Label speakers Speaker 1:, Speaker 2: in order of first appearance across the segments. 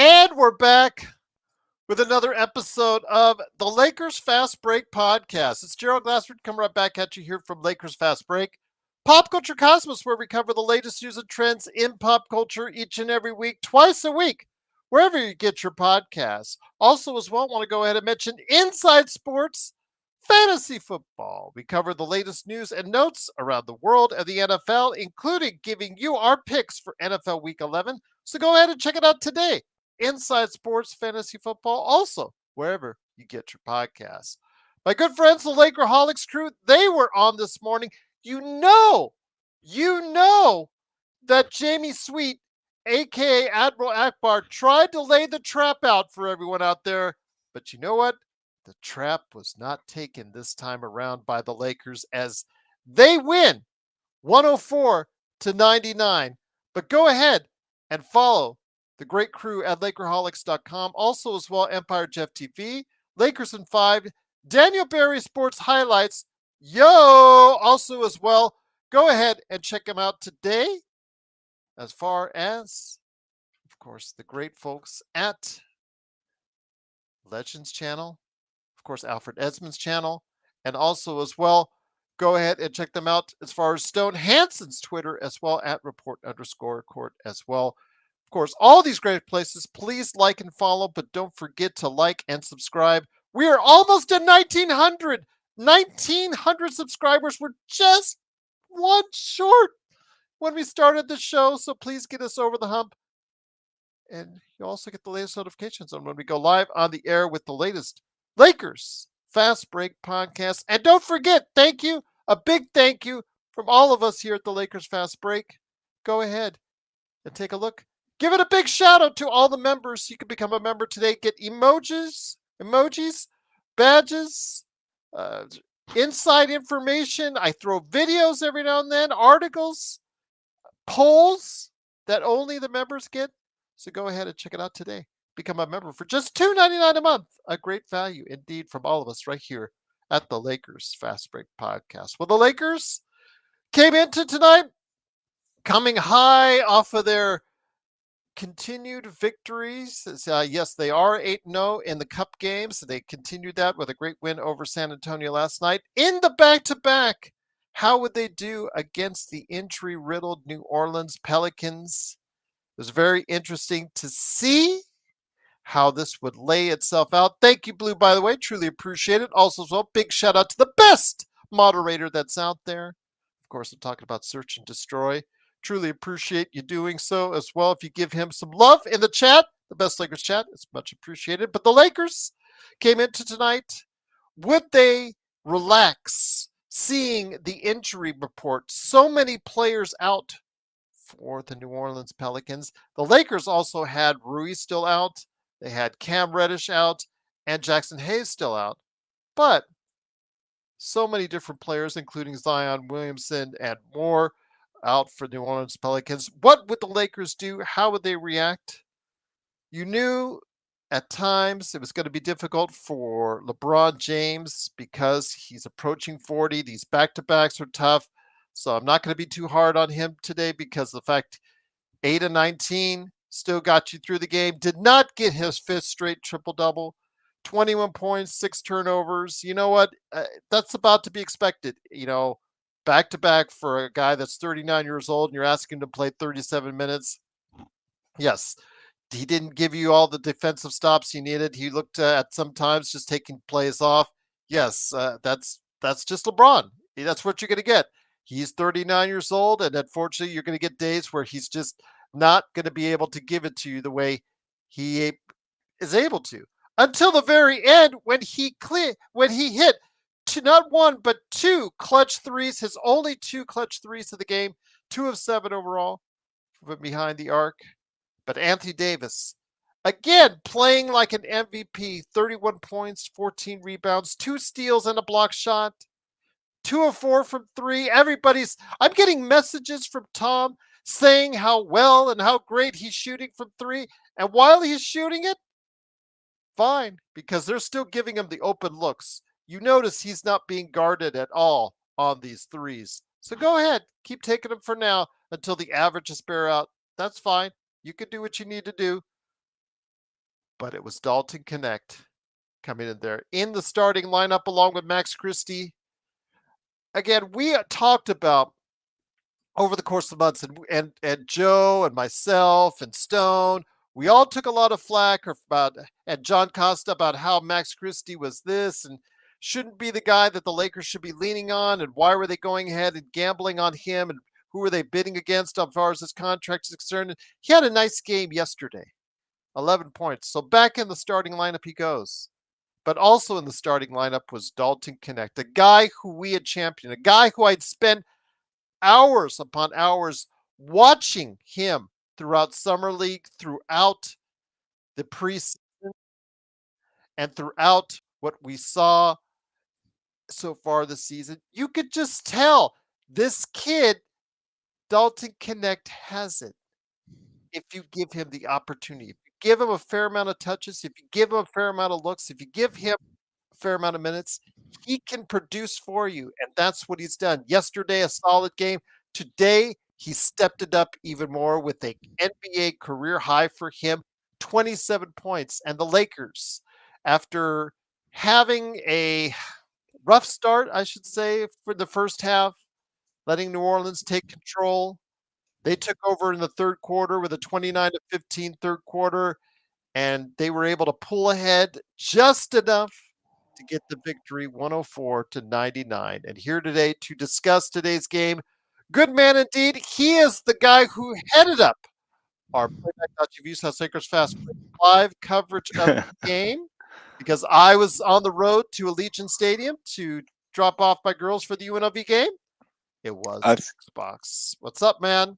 Speaker 1: And we're back with another episode of the Lakers Fast Break podcast. It's Gerald Glassford coming right back at you here from Lakers Fast Break, Pop Culture Cosmos, where we cover the latest news and trends in pop culture each and every week, twice a week, wherever you get your podcasts. Also, as well, want to go ahead and mention Inside Sports Fantasy Football. We cover the latest news and notes around the world of the NFL, including giving you our picks for NFL Week 11. So go ahead and check it out today. Inside Sports Fantasy Football, also wherever you get your podcasts. My good friends, the Lakerholics crew, they were on this morning. You know that Jamie Sweet, aka Admiral Akbar, tried to lay the trap out for everyone out there. But you know what? The trap was not taken this time around by the Lakers as they win 104-99. But go ahead and follow the great crew at Lakerholics.com. Also, as well, Empire Jeff TV, Lakers in 5, Daniel Barry Sports Highlights. Yo! Also, as well, go ahead and check them out today. As far as, of course, the great folks at Legends Channel, of course, Alfred Edmonds' channel, and also, as well, go ahead and check them out as far as Stone Hansen's Twitter, as well, at report_court as well. Of course, all these great places. Please like and follow, but don't forget to like and subscribe. We are almost at 1,900. 1,900 subscribers. We're just one short when we started the show, so please get us over the hump. And you also get the latest notifications on when we go live on the air with the latest Lakers Fast Break podcast. And don't forget, thank you, a big thank you from all of us here at the Lakers Fast Break. Go ahead and take a look. Give it a big shout out to all the members. You can become a member today. Get emojis, badges, inside information. I throw videos every now and then, articles, polls that only the members get. So go ahead and check it out today. Become a member for just $2.99 a month. A great value indeed from all of us right here at the Lakers Fast Break podcast. Well, the Lakers came into tonight coming high off of their continued victories. Yes, they are 8-0 in the Cup games. They continued that with a great win over San Antonio last night. In the back-to-back, how would they do against the injury-riddled New Orleans Pelicans? It was very interesting to see how this would lay itself out. Thank you, Blue, by the way. Truly appreciate it. Also, as well, big shout out to the best moderator that's out there. Of course, I'm talking about Search and Destroy. Truly appreciate you doing so as well. If you give him some love in the chat, the best Lakers chat, it's much appreciated. But the Lakers came into tonight. Would they relax seeing the injury report? So many players out for the New Orleans Pelicans. The Lakers also had Rui still out. They had Cam Reddish out and Jackson Hayes still out. But so many different players, including Zion Williamson and more, out for New Orleans Pelicans. What would the Lakers do? How would they react? You knew at times it was going to be difficult for LeBron James because he's approaching 40. These back-to-backs are tough. So I'm not going to be too hard on him today because the fact 8-19 still got you through the game. Did not get his fifth straight triple-double. 21 points, 6 turnovers. You know what? That's about to be expected. You know, back-to-back for a guy that's 39 years old and you're asking him to play 37 minutes. Yes, he didn't give you all the defensive stops you needed. He looked at sometimes just taking plays off. Yes, that's just LeBron. That's what you're going to get. He's 39 years old, and unfortunately, you're going to get days where he's just not going to be able to give it to you the way he is able to. Until the very end, when he hit not one but 2 clutch threes, his only 2 clutch threes of the game, 2 of 7 overall from behind the arc. But Anthony Davis, again, playing like an MVP, 31 points, 14 rebounds, 2 steals and a block shot, 2 of 4 from 3. I'm getting messages from Tom saying how well and how great he's shooting from 3. And while he's shooting it, fine, because they're still giving him the open looks. You notice he's not being guarded at all on these threes. So go ahead, keep taking them for now until the averages bear out. That's fine. You can do what you need to do. but it was Dalton Connect coming in there in the starting lineup along with Max Christie. Again, we talked about over the course of months, and Joe and myself and Stone, we all took a lot of flack about and John Costa about how Max Christie was this and shouldn't be the guy that the Lakers should be leaning on, and why were they going ahead and gambling on him, and who were they bidding against as far as his contract is concerned. And he had a nice game yesterday, 11 points. So back in the starting lineup he goes. But also in the starting lineup was Dalton Connect, a guy who we had championed, a guy who I'd spent hours upon hours watching him throughout summer league, throughout the preseason, and throughout what we saw so far this season. You could just tell this kid, Dalton Connect, has it if you give him the opportunity. If you give him a fair amount of touches, if you give him a fair amount of looks, if you give him a fair amount of minutes, he can produce for you. And that's what he's done. Yesterday, a solid game. Today, he stepped it up even more with a NBA career high for him, 27 points. And the Lakers, after having a rough start, I should say, for the first half, letting New Orleans take control, they took over in the third quarter with a 29-15 third quarter, and they were able to pull ahead just enough to get the victory 104-99. And here today to discuss today's game, good man indeed. He is the guy who headed up our Playback.TV South Lakers Fast Break live coverage of the game, because I was on the road to Allegiant Stadium to drop off my girls for the UNLV game. It was Xbox. What's up, man?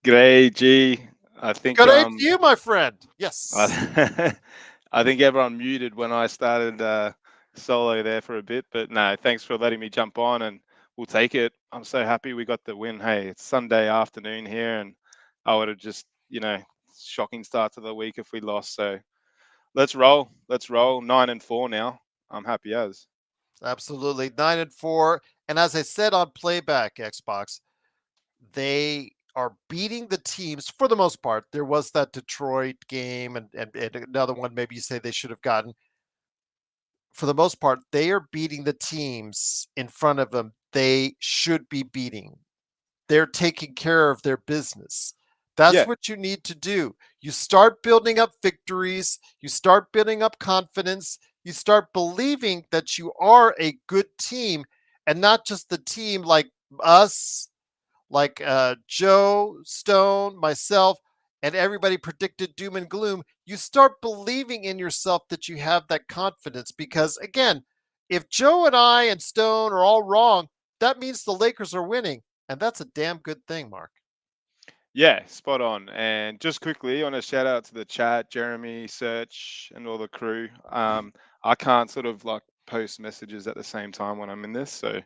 Speaker 2: G'day, G. I think
Speaker 1: Good day to you, my friend. Yes.
Speaker 2: I think everyone muted when I started solo there for a bit, but no, thanks for letting me jump on, and we'll take it. I'm so happy we got the win. Hey, it's Sunday afternoon here, and I would have just, shocking start to the week if we lost. So let's roll. Let's roll. 9-4 now. I'm happy as.
Speaker 1: Absolutely. 9-4. And as I said on Playback Xbox, they are beating the teams for the most part. There was that Detroit game and another one maybe you say they should have gotten. For the most part, they are beating the teams in front of them they should be beating. They're taking care of their business. That's
Speaker 2: Yeah.
Speaker 1: what you need to do. You start building up victories, you start building up confidence, you start believing that you are a good team and not just the team like us, like Joe, Stone, myself, and everybody predicted doom and gloom. You start believing in yourself that you have that confidence, because again, if Joe and I and Stone are all wrong, that means the Lakers are winning, and that's a damn good thing, Mark.
Speaker 2: Yeah, spot on. And just quickly, I want to shout out to the chat, Jeremy, Search, and all the crew. I can't sort of like post messages at the same time when I'm in this, so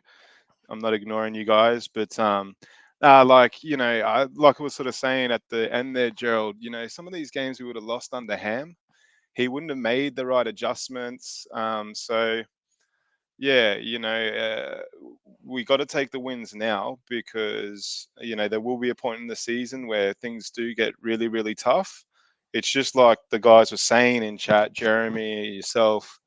Speaker 2: I'm not ignoring you guys. But like I was sort of saying at the end there, Gerald. Some of these games we would have lost under Ham. He wouldn't have made the right adjustments. So yeah, we got to take the wins now, because there will be a point in the season where things do get really, really tough. It's just like the guys were saying in chat, Jeremy, yourself.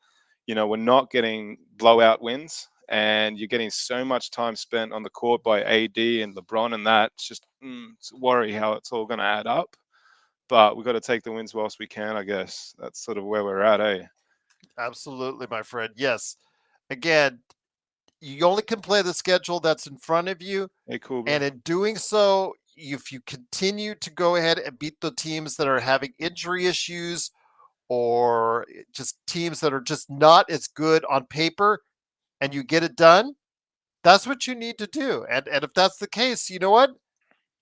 Speaker 2: We're not getting blowout wins, and you're getting so much time spent on the court by AD and LeBron, and that it's just it's a worry how it's all going to add up. But we've got to take the wins whilst we can, I guess. That's sort of where we're at, eh?
Speaker 1: Absolutely, my friend. Yes. Again, you only can play the schedule that's in front of you.
Speaker 2: Hey, cool, bro.
Speaker 1: And in doing so, if you continue to go ahead and beat the teams that are having injury issues, or just teams that are just not as good on paper, and you get it done, that's what you need to do. And if that's the case, you know what?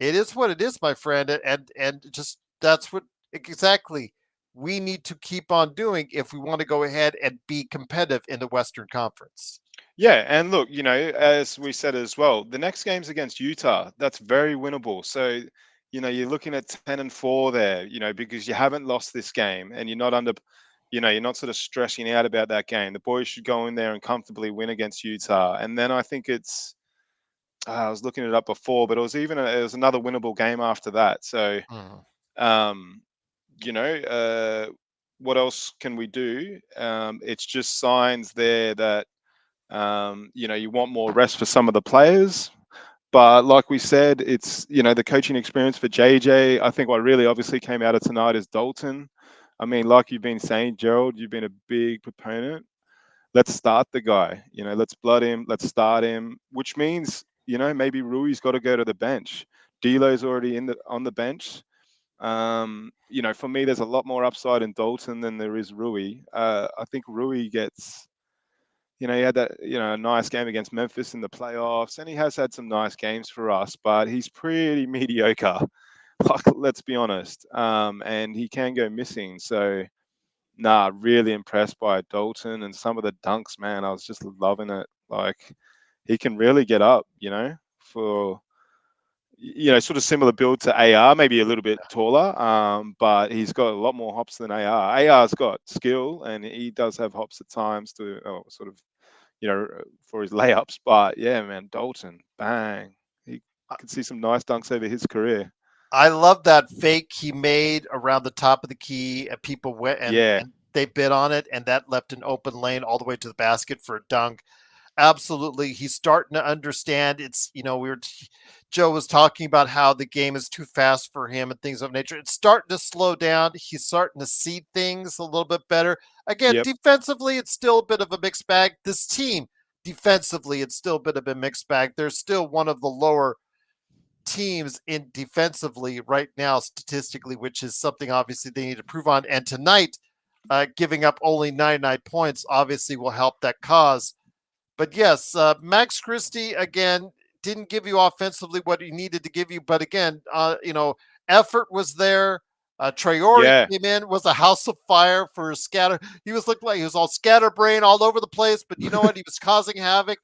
Speaker 1: It is what it is, my friend. And just that's what exactly we need to keep on doing if we want to go ahead and be competitive in the Western Conference.
Speaker 2: Yeah, and look, as we said as well, the next game's against Utah. That's very winnable. So, you're looking at 10-4 there, because you haven't lost this game, and you're not sort of stressing out about that game. The boys should go in there and comfortably win against Utah. And then I think I was looking it up before, but it was another winnable game after that. So,
Speaker 1: Mhm.
Speaker 2: um, you know, uh, what else can we do? It's just signs there that you want more rest for some of the players. But like we said, it's the coaching experience for JJ. I think what really obviously came out of tonight is Dalton. I mean, like you've been saying, Gerald, you've been a big proponent. Let's start the guy. Let's blood him. Let's start him. Which means maybe Rui's got to go to the bench. D'Lo's already on the bench. For me, there's a lot more upside in Dalton than there is Rui. I think Rui gets, he had that, a nice game against Memphis in the playoffs, and he has had some nice games for us, but he's pretty mediocre. Like, let's be honest. And he can go missing. So, nah, really impressed by Dalton and some of the dunks, man. I was just loving it. Like, he can really get up, for sort of similar build to AR, maybe a little bit taller, but he's got a lot more hops than AR. AR's got skill, and he does have hops at times to sort of, for his layups. But yeah, man, Dalton, bang, he could see some nice dunks over his career.
Speaker 1: I love that fake he made around the top of the key, and people went
Speaker 2: Yeah,
Speaker 1: and they bid on it, and that left an open lane all the way to the basket for a dunk. Absolutely, he's starting to understand. It's Joe was talking about how the game is too fast for him and things of nature. It's starting to slow down. He's starting to see things a little bit better. Again,
Speaker 2: yep,
Speaker 1: defensively, it's still a bit of a mixed bag. This team, defensively, it's still a bit of a mixed bag. They're still one of the lower teams in defensively right now, statistically, which is something obviously they need to prove on. And tonight, giving up only 99 points obviously will help that cause. But yes, Max Christie again didn't give you offensively what he needed to give you. But again, effort was there. Traore
Speaker 2: yeah.
Speaker 1: came in, was a house of fire for a scatter. He was looked like he was all scatterbrain all over the place. But you know what? He was causing havoc.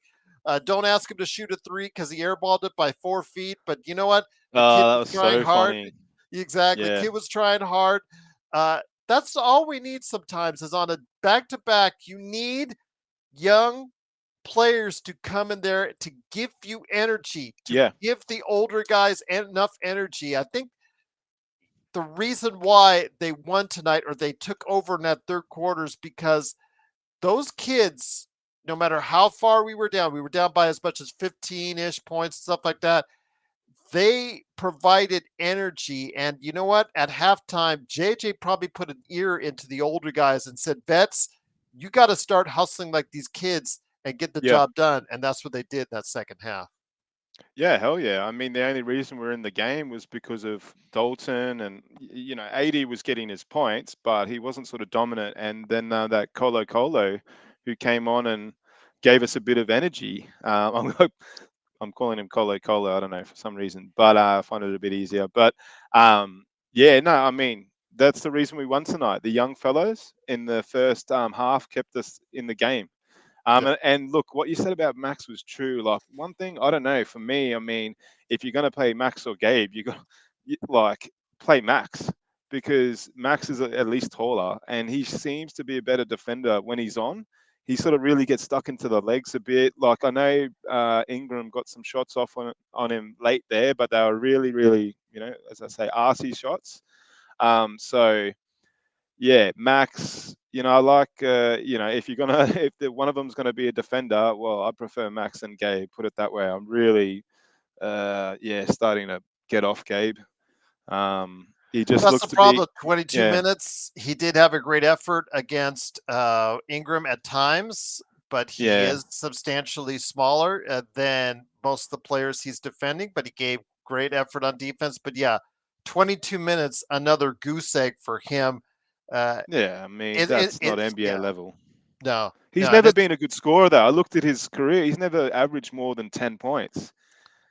Speaker 1: Don't ask him to shoot a three because he airballed it by 4 feet. But you know what? The kid
Speaker 2: That
Speaker 1: was
Speaker 2: was
Speaker 1: trying
Speaker 2: so
Speaker 1: hard.
Speaker 2: funny.
Speaker 1: Exactly.
Speaker 2: Yeah,
Speaker 1: Kid was trying hard. Uh, that's all we need sometimes is on a back to back. You need young players to come in there to give you energy, to
Speaker 2: yeah,
Speaker 1: give the older guys enough energy. I think the reason why they won tonight or they took over in that third quarter is because those kids, no matter how far we were down by as much as 15-ish points, stuff like that. They provided energy. And you know what? At halftime, JJ probably put an ear into the older guys and said, Vets, you got to start hustling like these kids and get the
Speaker 2: yeah.
Speaker 1: job done. And that's what they did that second half.
Speaker 2: Yeah, hell yeah. I mean, the only reason we're in the game was because of Dalton, and AD was getting his points, but he wasn't sort of dominant. And then that Colo, who came on and gave us a bit of energy. I'm calling him Colo. I don't know for some reason, but I find it a bit easier. But yeah, no, I mean that's the reason we won tonight. The young fellows in the first half kept us in the game.
Speaker 1: Yep.
Speaker 2: And look, what you said about Max was true. Like one thing, I don't know. For me, I mean, if you're going to play Max or Gabe, you got like play Max because Max is at least taller, and he seems to be a better defender when he's on. He sort of really gets stuck into the legs a bit. Like I know Ingram got some shots off on him late there, but they were really, really, as I say, arsey shots. So yeah, Max. I like if you're gonna if one of them's gonna be a defender, well, I prefer Max and Gabe. Put it that way. I'm really starting to get off Gabe. He just
Speaker 1: That's
Speaker 2: looks
Speaker 1: the
Speaker 2: to be
Speaker 1: problem. 22
Speaker 2: yeah,
Speaker 1: minutes. He did have a great effort against Ingram at times, but he
Speaker 2: yeah,
Speaker 1: is substantially smaller than most of the players he's defending. But he gave great effort on defense. But yeah, 22 minutes, another goose egg for him. Uh,
Speaker 2: yeah. I mean, that's not NBA
Speaker 1: yeah,
Speaker 2: level.
Speaker 1: no,
Speaker 2: He's
Speaker 1: no, and
Speaker 2: never
Speaker 1: it's
Speaker 2: been a good scorer though. I looked at his career. He's never averaged more than 10 points.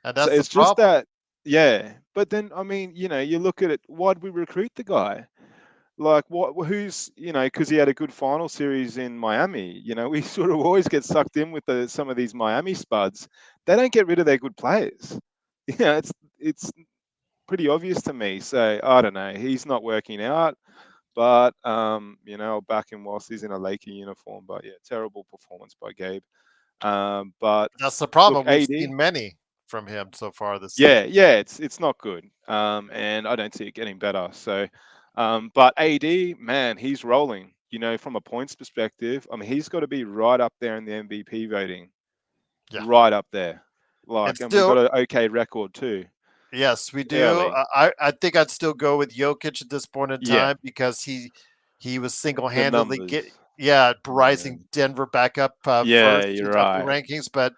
Speaker 1: and
Speaker 2: So
Speaker 1: that's the
Speaker 2: it's just
Speaker 1: problem.
Speaker 2: that, yeah. But then, I mean, you look at it. Why'd we recruit the guy? Like what? Who's because he had a good final series in Miami. We sort of always get sucked in with some of these Miami spuds. They don't get rid of their good players. It's pretty obvious to me. So I don't know. He's not working out, but I'll back him whilst he's in a Laker uniform. But yeah, terrible performance by Gabe. But
Speaker 1: That's the
Speaker 2: look,
Speaker 1: problem. We've
Speaker 2: AD.
Speaker 1: seen many from him so far this season.
Speaker 2: Yeah, it's not good. And I don't see it getting better. So But AD, man, he's rolling. From a points perspective, I mean, he's got to be right up there in the MVP voting,
Speaker 1: Yeah.
Speaker 2: right up there.
Speaker 1: And
Speaker 2: And we've got
Speaker 1: still,
Speaker 2: an okay record too,
Speaker 1: yes, we do.
Speaker 2: early.
Speaker 1: I think I'd still go with Jokic at this point in
Speaker 2: Yeah,
Speaker 1: time because he was
Speaker 2: the
Speaker 1: single-handedly
Speaker 2: numbers. Yeah,
Speaker 1: rising Denver back up
Speaker 2: yeah,
Speaker 1: first
Speaker 2: you're
Speaker 1: up the
Speaker 2: right.
Speaker 1: rankings. But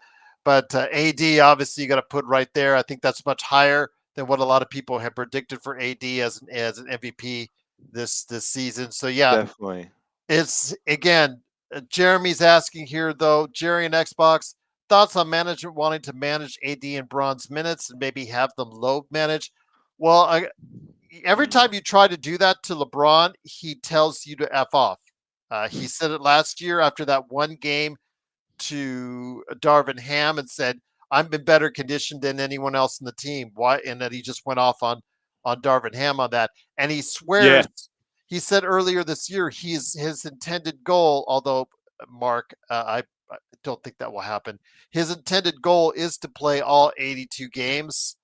Speaker 1: AD obviously you got to put right there. I think that's much higher than what a lot of people have predicted for AD as an MVP this season. So yeah,
Speaker 2: Definitely.
Speaker 1: it's again. Jeremy's asking here though. Jerry and Xbox thoughts on management wanting to manage AD and Bron's minutes and maybe have them low manage. Well, every
Speaker 2: Mm.
Speaker 1: time you try to do that to LeBron, he tells you to f off. He said it last year after that one game to Darvin Ham and said, "I'm in better condition than anyone else in the team." Why? And then he just went off on Darvin Ham on that, and he
Speaker 2: Yeah,
Speaker 1: swears. He said earlier this year his intended goal, although Mark, I don't think that will happen. His intended goal is to play all 82 games.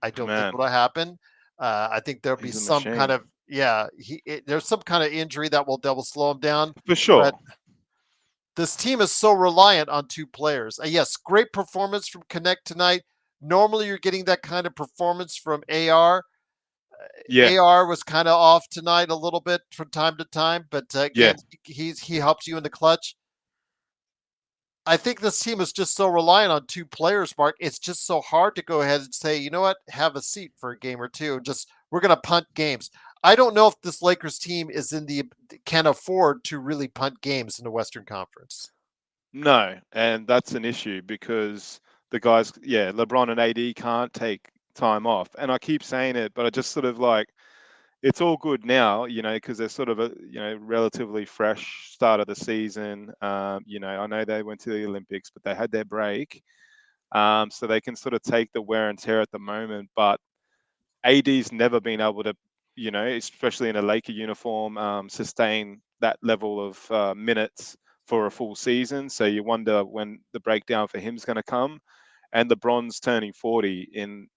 Speaker 1: I don't think
Speaker 2: man,
Speaker 1: it'll happen. I think there'll be
Speaker 2: he's a
Speaker 1: some kind
Speaker 2: machine
Speaker 1: of there's some kind of injury that will slow him down.
Speaker 2: for
Speaker 1: But
Speaker 2: sure.
Speaker 1: this team is so reliant on two players. Yes, great performance from Connect tonight. Normally, you're getting that kind of performance from AR.
Speaker 2: Yeah,
Speaker 1: AR was kind of off tonight a little bit from time to time, but
Speaker 2: yeah,
Speaker 1: again, he helps you in the clutch. I think this team is just so reliant on two players, Mark. It's just so hard to go ahead and say, you know what, have a seat for a game or two. Just we're going to punt games. I don't know if this Lakers team is in the can afford to really punt games in the Western Conference.
Speaker 2: no, and that's an issue because the guys, yeah, LeBron and AD can't take time off, and I keep saying it, but I just sort of like it's all good now, because they're sort of a relatively fresh start of the season. I know they went to the Olympics, but they had their break, so they can sort of take the wear and tear at the moment. But AD's never been able to, especially in a Laker uniform, sustain that level of minutes for a full season. So you wonder when the breakdown for him's going to come, and LeBron's turning 40 in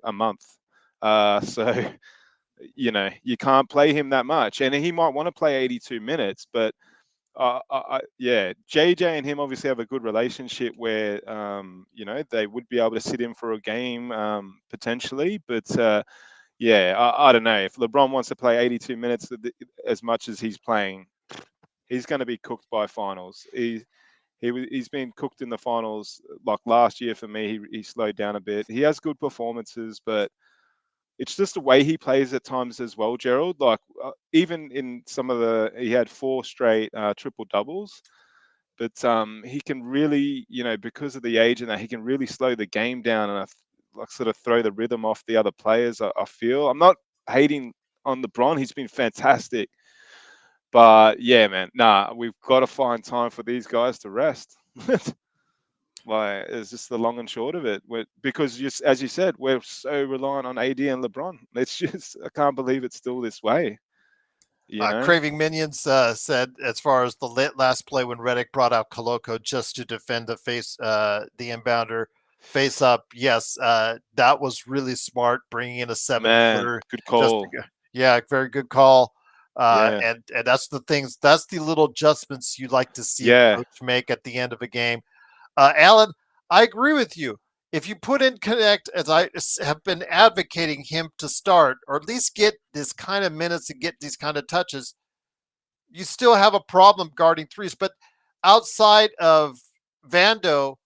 Speaker 2: a month. So you can't play him that much, and he might want to play 82 minutes, but yeah, JJ and him obviously have a good relationship where they would be able to sit in for a game potentially, but yeah, I don't know if LeBron wants to play 82 minutes as much as he's playing, he's going to be cooked by finals. He's been cooked in the finals. Like last year for me, he slowed down a bit. He has good performances, but it's just the way he plays at times as well, Gerald. Like even in some of he had four straight triple doubles, but he can really, because of the age and that, he can really slow the game down and like sort of throw the rhythm off the other players. I feel I'm not hating on LeBron; he's been fantastic, but yeah, man, nah, we've got to find time for these guys to rest. Like it's just the long and short of it. Because just as you said, we're so reliant on AD and LeBron. It's just I can't believe it's still this way. You know?
Speaker 1: Craving Minions said, as far as the last play when Reddick brought out Coloco just to defend the inbounder face up, yes, that was really smart, bringing in a 7 footer.
Speaker 2: Man, good
Speaker 1: Just
Speaker 2: call.
Speaker 1: yeah, very good call.
Speaker 2: Yeah,
Speaker 1: And that's the things, that's the little adjustments you like to see a
Speaker 2: yeah,
Speaker 1: coach make at the end of a game. Alan, I agree with you. If you put in Connect, as I have been advocating him to start, or at least get this kind of minutes and get these kind of touches, you still have a problem guarding threes. But outside of Vando,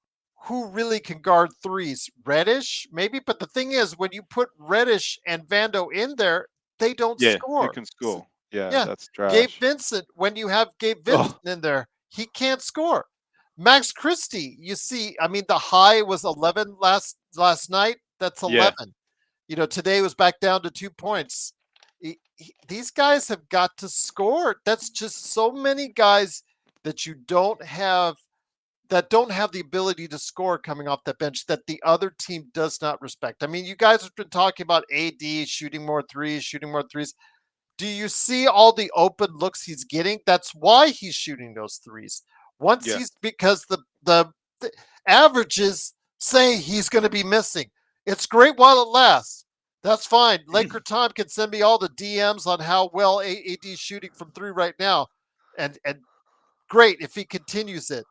Speaker 1: who really can guard threes? Reddish, maybe. But the thing is, when you put Reddish and Vando in there, they don't
Speaker 2: yeah. Who
Speaker 1: score.
Speaker 2: can score? Yeah,
Speaker 1: Yeah.
Speaker 2: that's
Speaker 1: Gabe
Speaker 2: trash.
Speaker 1: Vincent, when you have Gabe Vincent
Speaker 2: Oh,
Speaker 1: in there, he can't score. Max Christie, you see, I mean, the high was 11 last night. That's
Speaker 2: yeah,
Speaker 1: 11. Today was back down to 2 points. These guys have got to score. That's just so many guys that you don't have the ability to score coming off that bench that the other team does not respect. I mean, you guys have been talking about AD shooting more threes, shooting more threes. Do you see all the open looks he's getting? That's why he's shooting those threes. Once
Speaker 2: yeah,
Speaker 1: he's because the averages say he's going to be missing. It's great while it lasts. That's fine. Laker Tom can send me all the DMs on how well AD's shooting from three right now, and great if he continues it.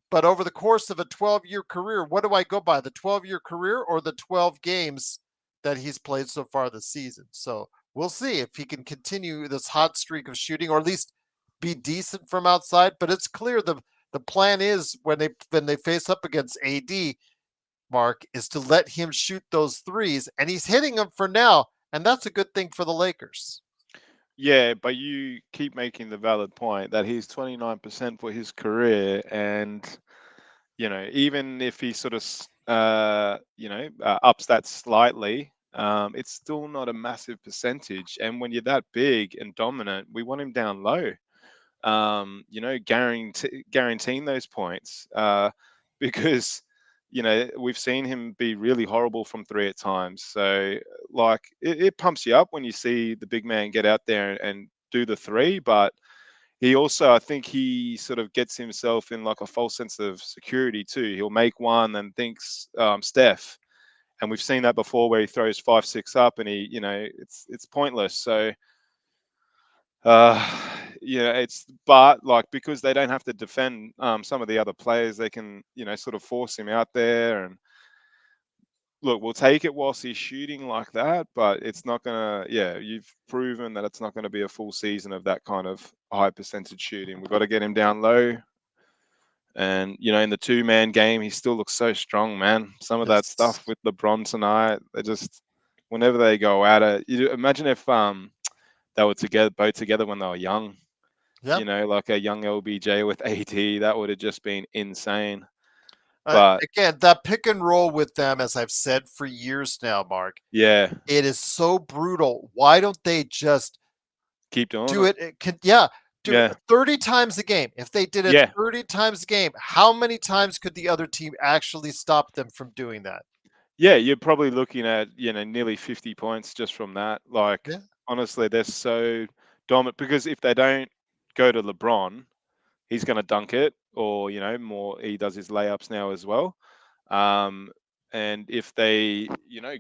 Speaker 1: But over the course of a 12-year career, what do I go by? The 12-year career or the 12 games that he's played so far this season? So we'll see if he can continue this hot streak of shooting, or at least be decent from outside. But it's clear the plan is when they face up against AD, Mark, is to let him shoot those threes, and he's hitting them for now, and that's a good thing for the Lakers.
Speaker 2: Yeah, but you keep making the valid point that he's 29% for his career, and even if he sort of ups that slightly, it's still not a massive percentage. And when you're that big and dominant, we want him down low. Guaranteeing those points, because we've seen him be really horrible from three at times. So like it pumps you up when you see the big man get out there and do the three, but he also, I think he sort of gets himself in like a false sense of security too. He'll make one and thinks Steph, and we've seen that before where he throws 5, 6 up and it's pointless. So uh, it's but like because they don't have to defend some of the other players, they can sort of force him out there. And look, we'll take it whilst he's shooting like that, but it's not gonna. Yeah, you've proven that it's not going to be a full season of that kind of high percentage shooting. We've got to get him down low. And in the two-man game, he still looks so strong, man. Some of that
Speaker 1: Yes.
Speaker 2: stuff with LeBron tonight, they just whenever they go at it, you imagine if they were both together when they were young.
Speaker 1: Yep.
Speaker 2: Like a young LBJ with AD, that would have just been insane. But
Speaker 1: Again, that pick and roll with them, as I've said for years now, Mark,
Speaker 2: yeah,
Speaker 1: it is so brutal. Why don't they just
Speaker 2: keep doing
Speaker 1: do
Speaker 2: it.
Speaker 1: it? Yeah, do it
Speaker 2: Yeah,
Speaker 1: 30 times a game. If they did it
Speaker 2: yeah.
Speaker 1: 30 times a game, how many times could the other team actually stop them from doing that?
Speaker 2: Yeah, you're probably looking at, nearly 50 points just from that. Like,
Speaker 1: Yeah,
Speaker 2: honestly, they're so dominant because if they don't go to LeBron, he's going to dunk it, or, more, he does his layups now as well. Um, and if they,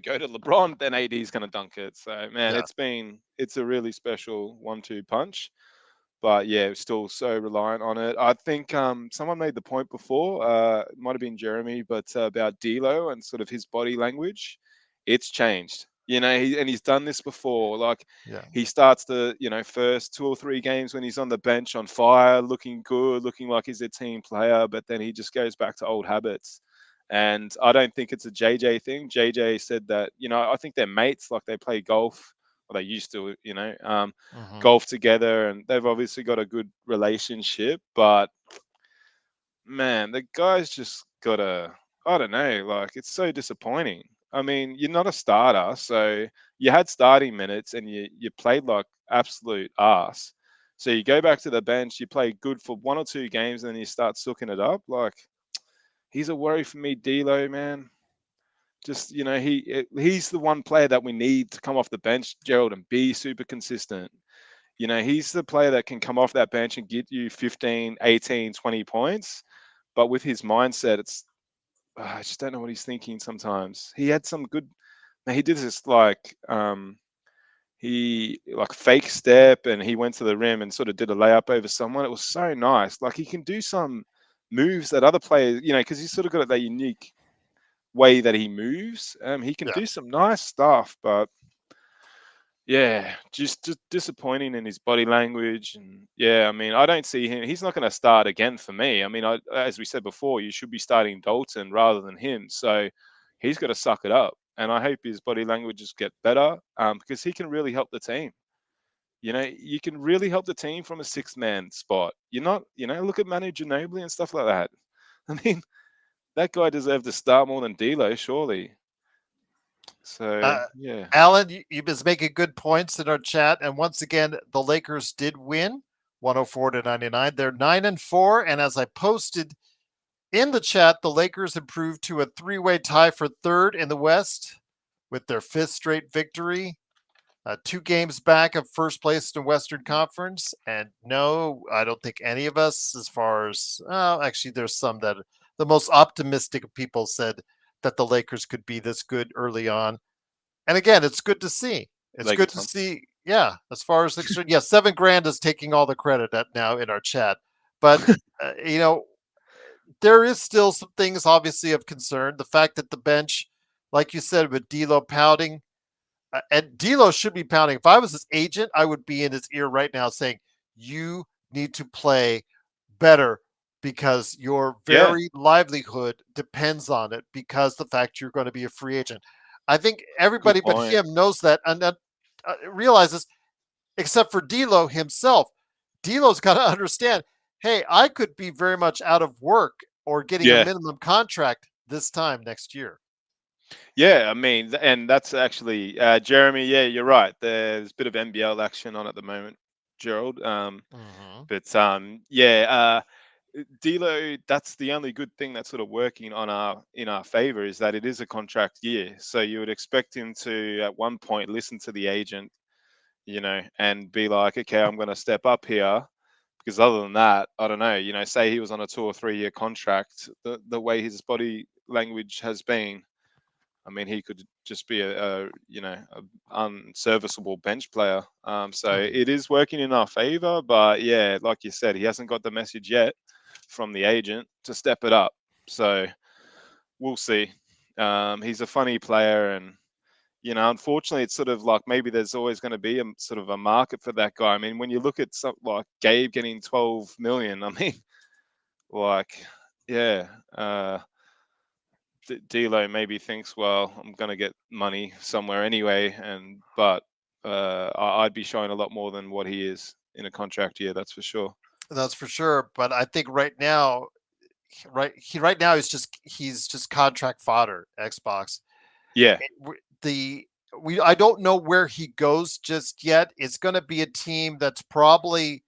Speaker 2: go to LeBron, then AD is going to dunk it. So, man,
Speaker 1: yeah,
Speaker 2: it's a really special 1-2 punch. But yeah, still so reliant on it. I think someone made the point before, it might have been Jeremy, but about D'Lo and sort of his body language. It's changed, and he's done this before. Like
Speaker 1: yeah.
Speaker 2: he starts the, first 2 or 3 games when he's on the bench on fire, looking good, looking like he's a team player, but then he just goes back to old habits. And I don't think it's a JJ thing. JJ said that, I think they're mates, like they play golf, or they used to,
Speaker 1: Hmm.
Speaker 2: golf together, and they've obviously got a good relationship. But man, the guy's just got a, I don't know, like it's so disappointing. I mean, you're not a starter, so you had starting minutes and you played like absolute ass. So you go back to the bench, you play good for 1 or 2 games, and then you start sucking it up. Like he's a worry for me, D'Lo, man. Just he's the one player that we need to come off the bench, Gerald, and be super consistent. He's the player that can come off that bench and get you 15, 18, 20 points. But with his mindset, I just don't know what he's thinking sometimes. He had some good, man, he did this he like fake step and he went to the rim and sort of did a layup over someone. It was so nice. Like he can do some moves that other players, because he's sort of got that unique way that he moves. He can
Speaker 1: Yeah.
Speaker 2: do some nice stuff, but yeah, just disappointing in his body language. And yeah, I mean, I don't see him. He's not going to start again for me. I mean, as we said before, you should be starting Dalton rather than him. So he's got to suck it up. And I hope his body languages get better, because he can really help the team. You can really help the team from a six-man spot. You're not, look at Manu Ginobili and stuff like that. I mean, that guy deserved to start more than D'Lo, surely. So
Speaker 1: Uh,
Speaker 2: yeah.
Speaker 1: Alan, you was making good points in our chat, and once again, the Lakers did win, 104-99. They're 9-4, and as I posted in the chat, the Lakers improved to a three-way tie for third in the West with their fifth straight victory. 2 games back of first place in Western Conference. And no, I don't think any of us, as far as, actually, there's some that the most optimistic of people said that the Lakers could be this good early on. And again, it's good to see. It's good
Speaker 2: Lakers
Speaker 1: to
Speaker 2: fans.
Speaker 1: see. Yeah, as far as yeah, 7 grand is taking all the credit at now in our chat, but you know, there is still some things obviously of concern. The fact that the bench, like you said, with D'Lo pouting, and D'Lo should be pounding. If I was his agent, I would be in his ear right now saying, "You need to play better because your
Speaker 2: Yeah,
Speaker 1: very livelihood depends on it because the fact you're going to be a free agent." I think everybody
Speaker 2: good
Speaker 1: but
Speaker 2: point.
Speaker 1: him knows that and realizes, except for D'Lo himself. D'Lo's got to understand, hey, I could be very much out of work or getting a
Speaker 2: Yeah,
Speaker 1: minimum contract this time next year.
Speaker 2: yeah. I mean, and that's actually Jeremy. Yeah, you're right. There's a bit of NBL action on at the moment, Gerald.
Speaker 1: Hmm.
Speaker 2: Yeah. D'Lo, that's the only good thing that's sort of working on our in our favor is that it is a contract year. So you would expect him to at one point listen to the agent, and be like, okay, I'm going to step up here. Because other than that, I don't know. Say he was on a 2 or 3 year contract, the way his body language has been, I mean, he could just be a unserviceable bench player. So
Speaker 1: Hmm.
Speaker 2: it is working in our favor, but yeah, like you said, he hasn't got the message yet from the agent to step it up. So we'll see. He's a funny player, and unfortunately, it's sort of like maybe there's always going to be a sort of a market for that guy. I mean, when you look at something like Gabe getting 12 million, I mean, like, yeah. D'Lo maybe thinks, well, I'm gonna get money somewhere anyway, but I'd be showing a lot more than what he is in a contract year. That's for sure.
Speaker 1: That's for sure. But I think right now, right now he's just contract fodder. Xbox.
Speaker 2: Yeah,
Speaker 1: The we I don't know where he goes just yet. It's going to be a team that's probably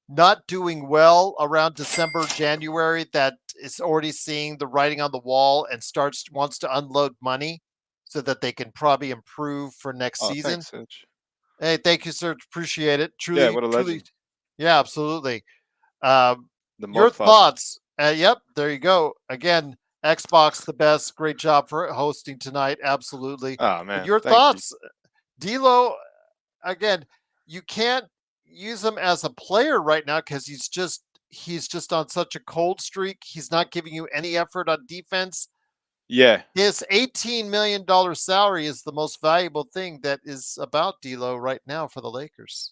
Speaker 1: not doing well around December, January, that is already seeing the writing on the wall and starts wants to unload money so that they can probably improve for next
Speaker 2: oh,
Speaker 1: season.
Speaker 2: thanks, Serge.
Speaker 1: Hey, thank you, sir. Appreciate it.
Speaker 2: Yeah,
Speaker 1: Truly,
Speaker 2: what a
Speaker 1: truly.
Speaker 2: legend.
Speaker 1: Yeah, absolutely. Um,
Speaker 2: The
Speaker 1: your
Speaker 2: Mod Father.
Speaker 1: thoughts? Yep, there you go. Again, Xbox the best. Great job for hosting tonight. Absolutely.
Speaker 2: Oh
Speaker 1: But
Speaker 2: man,
Speaker 1: your
Speaker 2: thank you.
Speaker 1: thoughts, D'Lo? Again, you can't use him as a player right now because he's just on such a cold streak. He's not giving you any effort on defense.
Speaker 2: Yeah,
Speaker 1: His $18 million salary is the most valuable thing that is about D'Lo right now for the Lakers.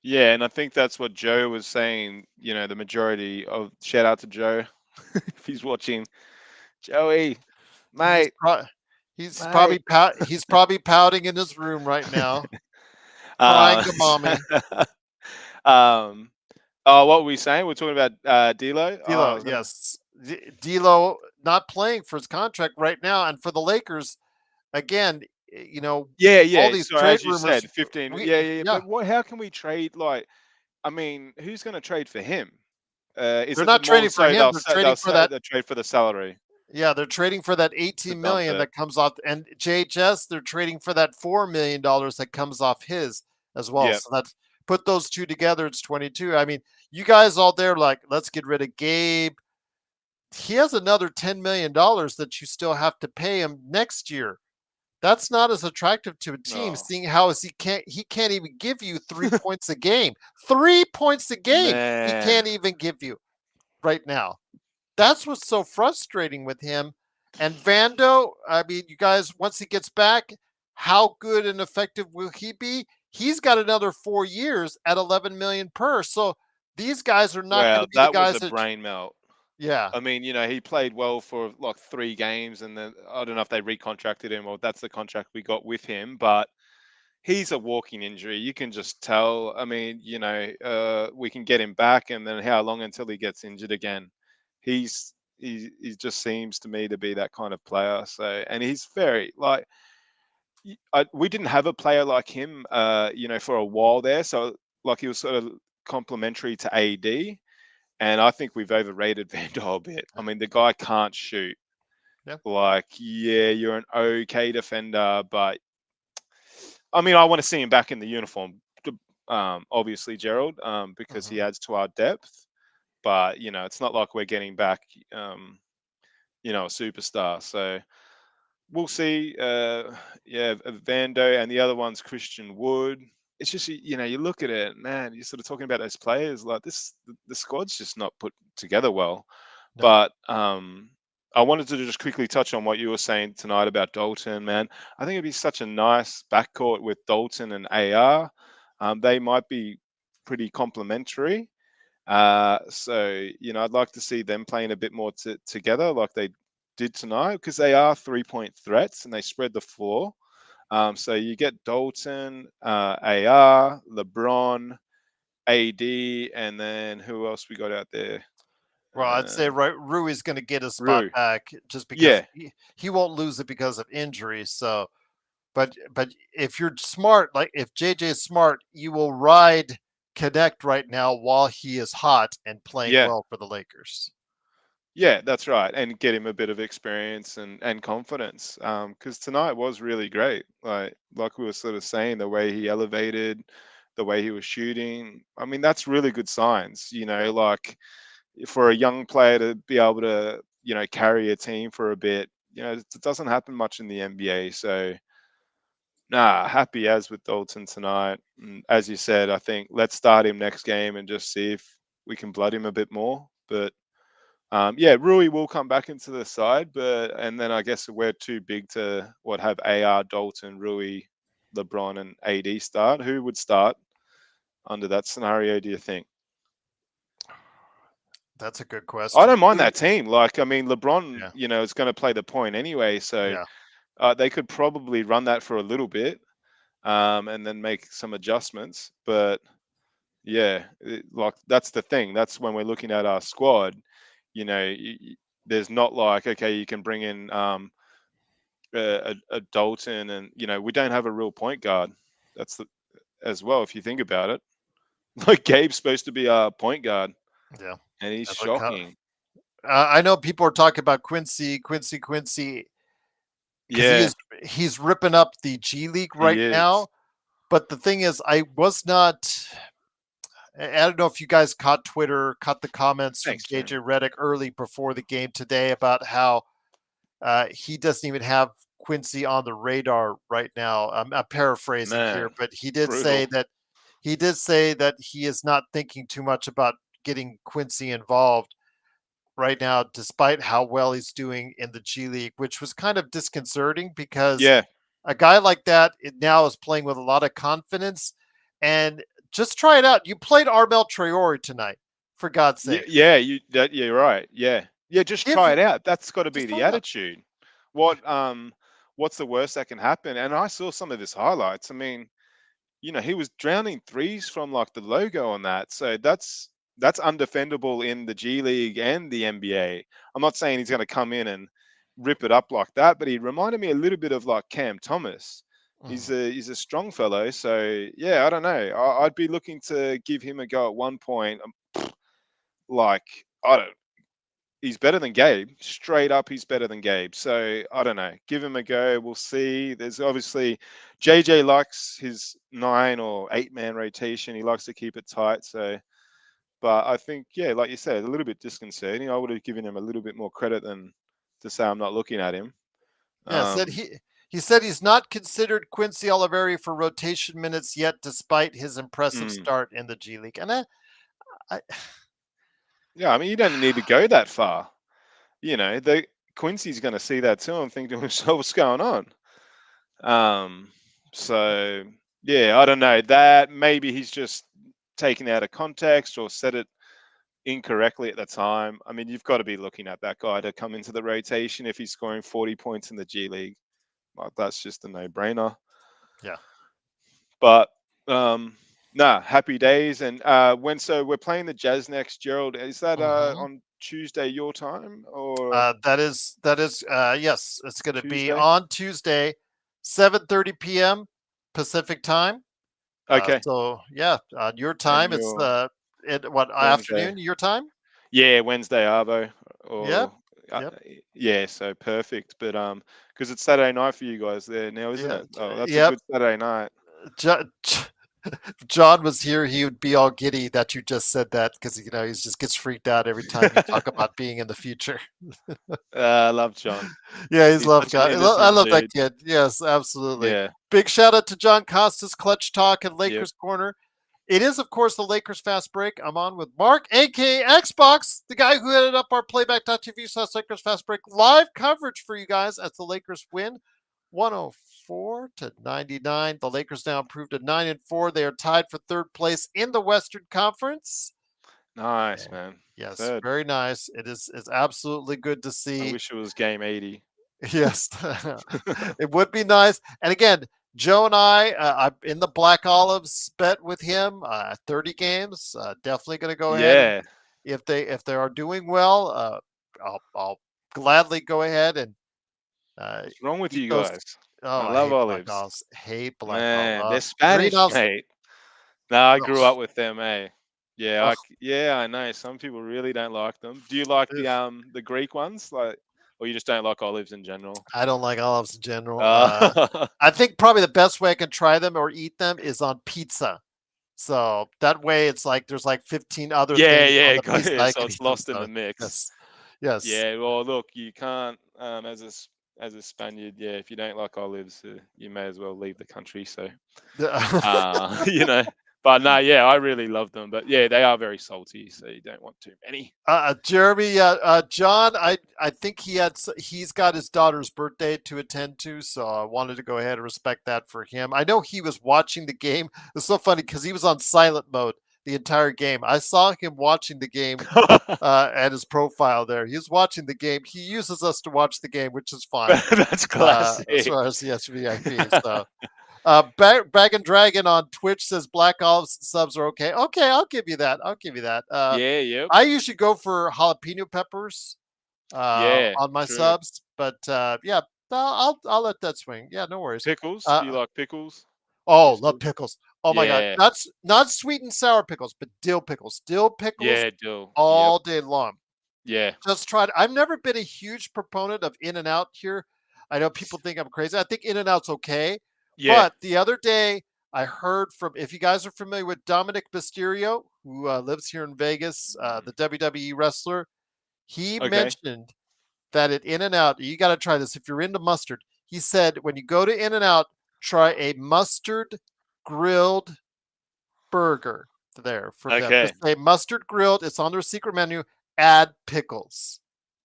Speaker 2: yeah, and I think that's what Joe was saying. The majority of shout out to Joe if he's watching. Joey,
Speaker 1: He's
Speaker 2: mate,
Speaker 1: pro- he's
Speaker 2: mate.
Speaker 1: probably he's probably pouting in his room right now, crying
Speaker 2: uh,
Speaker 1: to mommy.
Speaker 2: um, Oh, what were we saying? We're talking about D'Lo. Oh, I
Speaker 1: D'Lo,
Speaker 2: was gonna.
Speaker 1: yes, D'Lo not playing for his contract right now, and for the Lakers again,
Speaker 2: Yeah,
Speaker 1: all
Speaker 2: yeah.
Speaker 1: these
Speaker 2: So
Speaker 1: trade
Speaker 2: as you
Speaker 1: rumors.
Speaker 2: said, 15.
Speaker 1: We
Speaker 2: Yeah, yeah. Yeah.
Speaker 1: Yeah,
Speaker 2: But what? How can we trade? Like, I mean, who's going to trade for him? Is
Speaker 1: they're
Speaker 2: it the
Speaker 1: not
Speaker 2: more
Speaker 1: trading for
Speaker 2: so
Speaker 1: him. They're trading for that.
Speaker 2: they'll trade for the salary
Speaker 1: Yeah, they're trading for that
Speaker 2: to
Speaker 1: 18
Speaker 2: dump
Speaker 1: million
Speaker 2: it?
Speaker 1: that comes off, and JHS they're trading for that $4 million that comes off his as well.
Speaker 2: Yeah.
Speaker 1: So that's put those two together, it's 22. I mean, you guys all there like, let's get rid of Gabe. He has another $10 million that you still have to pay him next year. That's not as attractive to a team,
Speaker 2: Oh,
Speaker 1: seeing how is he can't even give you 3 points a game. 3 points a game he
Speaker 2: man.
Speaker 1: can't even give you right now. That's what's so frustrating with him. And Vando, I mean, you guys, once he gets back, how good and effective will he be? He's got another 4 years at 11 million per. So these guys are not going
Speaker 2: Well,
Speaker 1: to be the
Speaker 2: that was
Speaker 1: guys
Speaker 2: a
Speaker 1: that,
Speaker 2: brain melt.
Speaker 1: yeah,
Speaker 2: I mean, he played well for like 3 games, and then I don't know if they recontracted him or that's the contract we got with him, but he's a walking injury. You can just tell. I mean, we can get him back, and then how long until he gets injured again? He just seems to me to be that kind of player. So, and he's very like we didn't have a player like him, for a while there. So, like he was sort of complementary to AD, and I think we've overrated Vandal a bit. I mean, the guy can't shoot.
Speaker 1: yeah.
Speaker 2: Like, yeah, you're an okay defender, but I mean, I want to see him back in the uniform, obviously, Gerald, because he
Speaker 1: Hmm.
Speaker 2: adds to our depth. But it's not like we're getting back, a superstar. So we'll see. Yeah, Vando, and the other one's Christian Wood. It's just you look at it, man. You're sort of talking about those players like this. The squad's just not put together well.
Speaker 1: No.
Speaker 2: But I wanted to just quickly touch on what you were saying tonight about Dalton, man. I think it'd be such a nice backcourt with Dalton and AR. They might be pretty complementary. So I'd like to see them playing a bit more together, like they did tonight, because they are 3-point threats and they spread the floor. So you get Dalton, AR, LeBron, AD, and then who else we got out there?
Speaker 1: Well, I'd say
Speaker 2: Uh,
Speaker 1: Rui's going to get his spot
Speaker 2: Rue.
Speaker 1: back just because
Speaker 2: Yeah,
Speaker 1: he won't lose it because of injury. So, but if you're smart, like if JJ is smart, you will ride Connect right now while he is hot and playing
Speaker 2: yeah,
Speaker 1: well for the Lakers.
Speaker 2: yeah. That's right, and get him a bit of experience and confidence. Because tonight was really great. Like we were sort of saying, the way he elevated, the way he was shooting. I mean, that's really good signs.
Speaker 1: Yeah.
Speaker 2: Like for a young player to be able to carry a team for a bit. It doesn't happen much in the NBA. So nah, happy as with Dalton tonight. And as you said, I think let's start him next game and just see if we can blood him a bit more. But yeah, Rui will come back into the side, and then I guess we're too big to have AR, Dalton, Rui, LeBron, and AD start. Who would start under that scenario? Do you think?
Speaker 1: That's a good
Speaker 2: I
Speaker 1: question.
Speaker 2: don't mind that team. Like, I mean, LeBron,
Speaker 1: Yeah.
Speaker 2: is going to play the point anyway, so
Speaker 1: Yeah.
Speaker 2: they could probably run that for a little bit, and then make some adjustments. But yeah, like that's the thing. That's when we're looking at our squad. There's not like, okay, you can bring in a Dalton, and we don't have a real point guard. That's as well, if you think about it. Like Gabe's supposed to be our point guard,
Speaker 1: Yeah.
Speaker 2: and he's
Speaker 1: And look how,
Speaker 2: shocking.
Speaker 1: I know people are talking about Quincy, because
Speaker 2: Yeah,
Speaker 1: he's ripping up the G League
Speaker 2: he
Speaker 1: right
Speaker 2: is.
Speaker 1: now. But the thing is, I was not. I don't know if you guys caught the comments from
Speaker 2: Thanks, man.
Speaker 1: JJ Redick early before the game today about how he doesn't even have Quincy on the radar right now. I'm paraphrasing here,
Speaker 2: Man,
Speaker 1: but
Speaker 2: brutal.
Speaker 1: he did say that he is not thinking too much about getting Quincy involved right now, despite how well he's doing in the G League, which was kind of disconcerting because
Speaker 2: Yeah,
Speaker 1: a guy like that now is playing with a lot of confidence. And just try it out. You played Armel Traore tonight, for God's
Speaker 2: yeah,
Speaker 1: sake.
Speaker 2: yeah. You're right. Yeah, yeah. Just
Speaker 1: Give
Speaker 2: try it out. That's got to be
Speaker 1: just try
Speaker 2: the
Speaker 1: it out.
Speaker 2: attitude. What's the worst that can happen? And I saw some of his highlights. I mean, he was drowning threes from like the logo on that. So that's undefendable in the G League and the NBA. I'm not saying he's going to come in and rip it up like that, but he reminded me a little bit of like Cam Thomas.
Speaker 1: Mm.
Speaker 2: He's a strong fellow. So yeah, I don't know. I'd be looking to give him a go at one point. Like I don't. He's better than Gabe. Straight up, he's better than Gabe. So I don't know. Give him a go. We'll see. There's obviously JJ likes his 9 or 8 man rotation. He likes to keep it tight. So, but I think, yeah, like you said, a little bit disconcerting. I would have given him a little bit more credit than to say I'm not looking at him.
Speaker 1: Yeah,
Speaker 2: Um,
Speaker 1: he said he's not considered Quincy Oliveri for rotation minutes yet, despite his impressive
Speaker 2: mm,
Speaker 1: start in the G League. And I
Speaker 2: yeah, I mean, you don't need to go that far. The Quincy's going to see that too and think to himself, what's going on? Um, so yeah, I don't know. That maybe he's just taken out of context or said it incorrectly at the time. I mean, you've got to be looking at that guy to come into the rotation if he's scoring 40 points in the G League. Like that's just a no-brainer.
Speaker 1: yeah.
Speaker 2: But nah, happy days. And we're playing the Jazz next, Gerald. Is that
Speaker 1: Hmm.
Speaker 2: on Tuesday your time or
Speaker 1: That is yes, it's going to be
Speaker 2: Tuesday?
Speaker 1: on Tuesday, 7:30 p.m. Pacific time.
Speaker 2: Okay,
Speaker 1: So yeah, on your
Speaker 2: and
Speaker 1: time, it's
Speaker 2: your
Speaker 1: what
Speaker 2: Wednesday.
Speaker 1: afternoon? Your time?
Speaker 2: Yeah, Wednesday Arvo
Speaker 1: Yep,
Speaker 2: or
Speaker 1: yep,
Speaker 2: yeah, so perfect. But because it's Saturday night for you guys there now, isn't
Speaker 1: yeah,
Speaker 2: it? Oh, that's a
Speaker 1: yep.
Speaker 2: good Saturday night.
Speaker 1: Ju- If John was here, he would be all giddy that you just said that because he just gets freaked out every time you talk about being in the future.
Speaker 2: I love John.
Speaker 1: Yeah, he's
Speaker 2: He's
Speaker 1: love
Speaker 2: such an
Speaker 1: guy. I
Speaker 2: innocent
Speaker 1: love that
Speaker 2: dude.
Speaker 1: kid. Yes, absolutely.
Speaker 2: Yeah.
Speaker 1: Big shout out to John Costas, Clutch Talk, and
Speaker 2: Yep.
Speaker 1: Lakers Corner. It is, of course, the Lakers Fast Break. I'm on with Mark, aka Xbox, the guy who headed up our playback.tv/Lakers Fast Break live coverage for you guys as the Lakers win 104-99. The Lakers now improved to 9-4. They are tied for third place in the Western Conference.
Speaker 2: Nice,
Speaker 1: Yeah.
Speaker 2: man.
Speaker 1: Yes,
Speaker 2: Third.
Speaker 1: very nice. It's absolutely good to
Speaker 2: I
Speaker 1: see.
Speaker 2: wish it was game 80.
Speaker 1: Yes, it would be nice. And again, Joe and I'm in the Black Olives bet with him. 30 games. Definitely going to go ahead and
Speaker 2: Yeah.
Speaker 1: if they are doing well, I'll gladly go ahead and
Speaker 2: What's wrong with
Speaker 1: eat
Speaker 2: you
Speaker 1: those.
Speaker 2: guys?
Speaker 1: Oh,
Speaker 2: I
Speaker 1: I
Speaker 2: love
Speaker 1: hate black
Speaker 2: olives.
Speaker 1: olives. Hate black olives.
Speaker 2: Man, they're
Speaker 1: Green
Speaker 2: Spanish,
Speaker 1: olives.
Speaker 2: mate. No, I grew
Speaker 1: Ugh,
Speaker 2: up with them, eh? Yeah,
Speaker 1: ugh,
Speaker 2: yeah, I know. Some people really don't like them. Do you like
Speaker 1: ugh.
Speaker 2: the Greek ones, like, or you just don't like olives in general?
Speaker 1: I don't like olives in general.
Speaker 2: Uh,
Speaker 1: I think probably the best way I can try them or eat them is on pizza. So that way it's like there's like 15 other
Speaker 2: yeah,
Speaker 1: things on
Speaker 2: yeah,
Speaker 1: the
Speaker 2: got
Speaker 1: pizza
Speaker 2: it.
Speaker 1: I
Speaker 2: So
Speaker 1: can
Speaker 2: it's
Speaker 1: eat them.
Speaker 2: lost in
Speaker 1: So
Speaker 2: the mix.
Speaker 1: yes. Yes.
Speaker 2: Yeah, well, look, you can't as a Spaniard. Yeah, if you don't like olives, you may as well leave the country. So, you know. But no, yeah, I really love them. But yeah, they are very salty, so you don't want too many.
Speaker 1: Jeremy, John, I think he's got his daughter's birthday to attend to, so I wanted to go ahead and respect that for him. I know he was watching the game. It's so funny because he was on silent mode the entire game. I saw him watching the game at his profile there. He was watching the game. He uses us to watch the game, which is fine.
Speaker 2: That's
Speaker 1: As
Speaker 2: classic.
Speaker 1: far as the SVIP. So Bag and Dragon on Twitch says Black Olives and subs are okay. Okay, I'll give you that. I'll give you that.
Speaker 2: Yeah, yep.
Speaker 1: I usually go for jalapeno peppers
Speaker 2: Yeah,
Speaker 1: on my
Speaker 2: true.
Speaker 1: subs, but yeah, I'll let that swing. Yeah, no worries.
Speaker 2: Pickles? Do you
Speaker 1: Uh,
Speaker 2: like pickles?
Speaker 1: oh, love
Speaker 2: Crispy?
Speaker 1: pickles. Oh my god,
Speaker 2: Yeah.
Speaker 1: not sweet and sour pickles, but dill pickles. Dill pickles
Speaker 2: Yeah, dill. Yep.
Speaker 1: all day long.
Speaker 2: Yeah.
Speaker 1: Just tried. I've never been a huge proponent of In and Out here. I know people think I'm crazy. I think In and Out's okay,
Speaker 2: Yeah.
Speaker 1: but the other day I heard from, if you guys are familiar with Dominic Mysterio, who lives here in Vegas, the WWE wrestler, he
Speaker 2: Okay.
Speaker 1: mentioned that at In and Out, you got to try this if you're into mustard. He said when you go to In and Out, try a mustard grilled burger there from them.
Speaker 2: Okay.
Speaker 1: Just say mustard grilled. It's on their secret menu. Add pickles,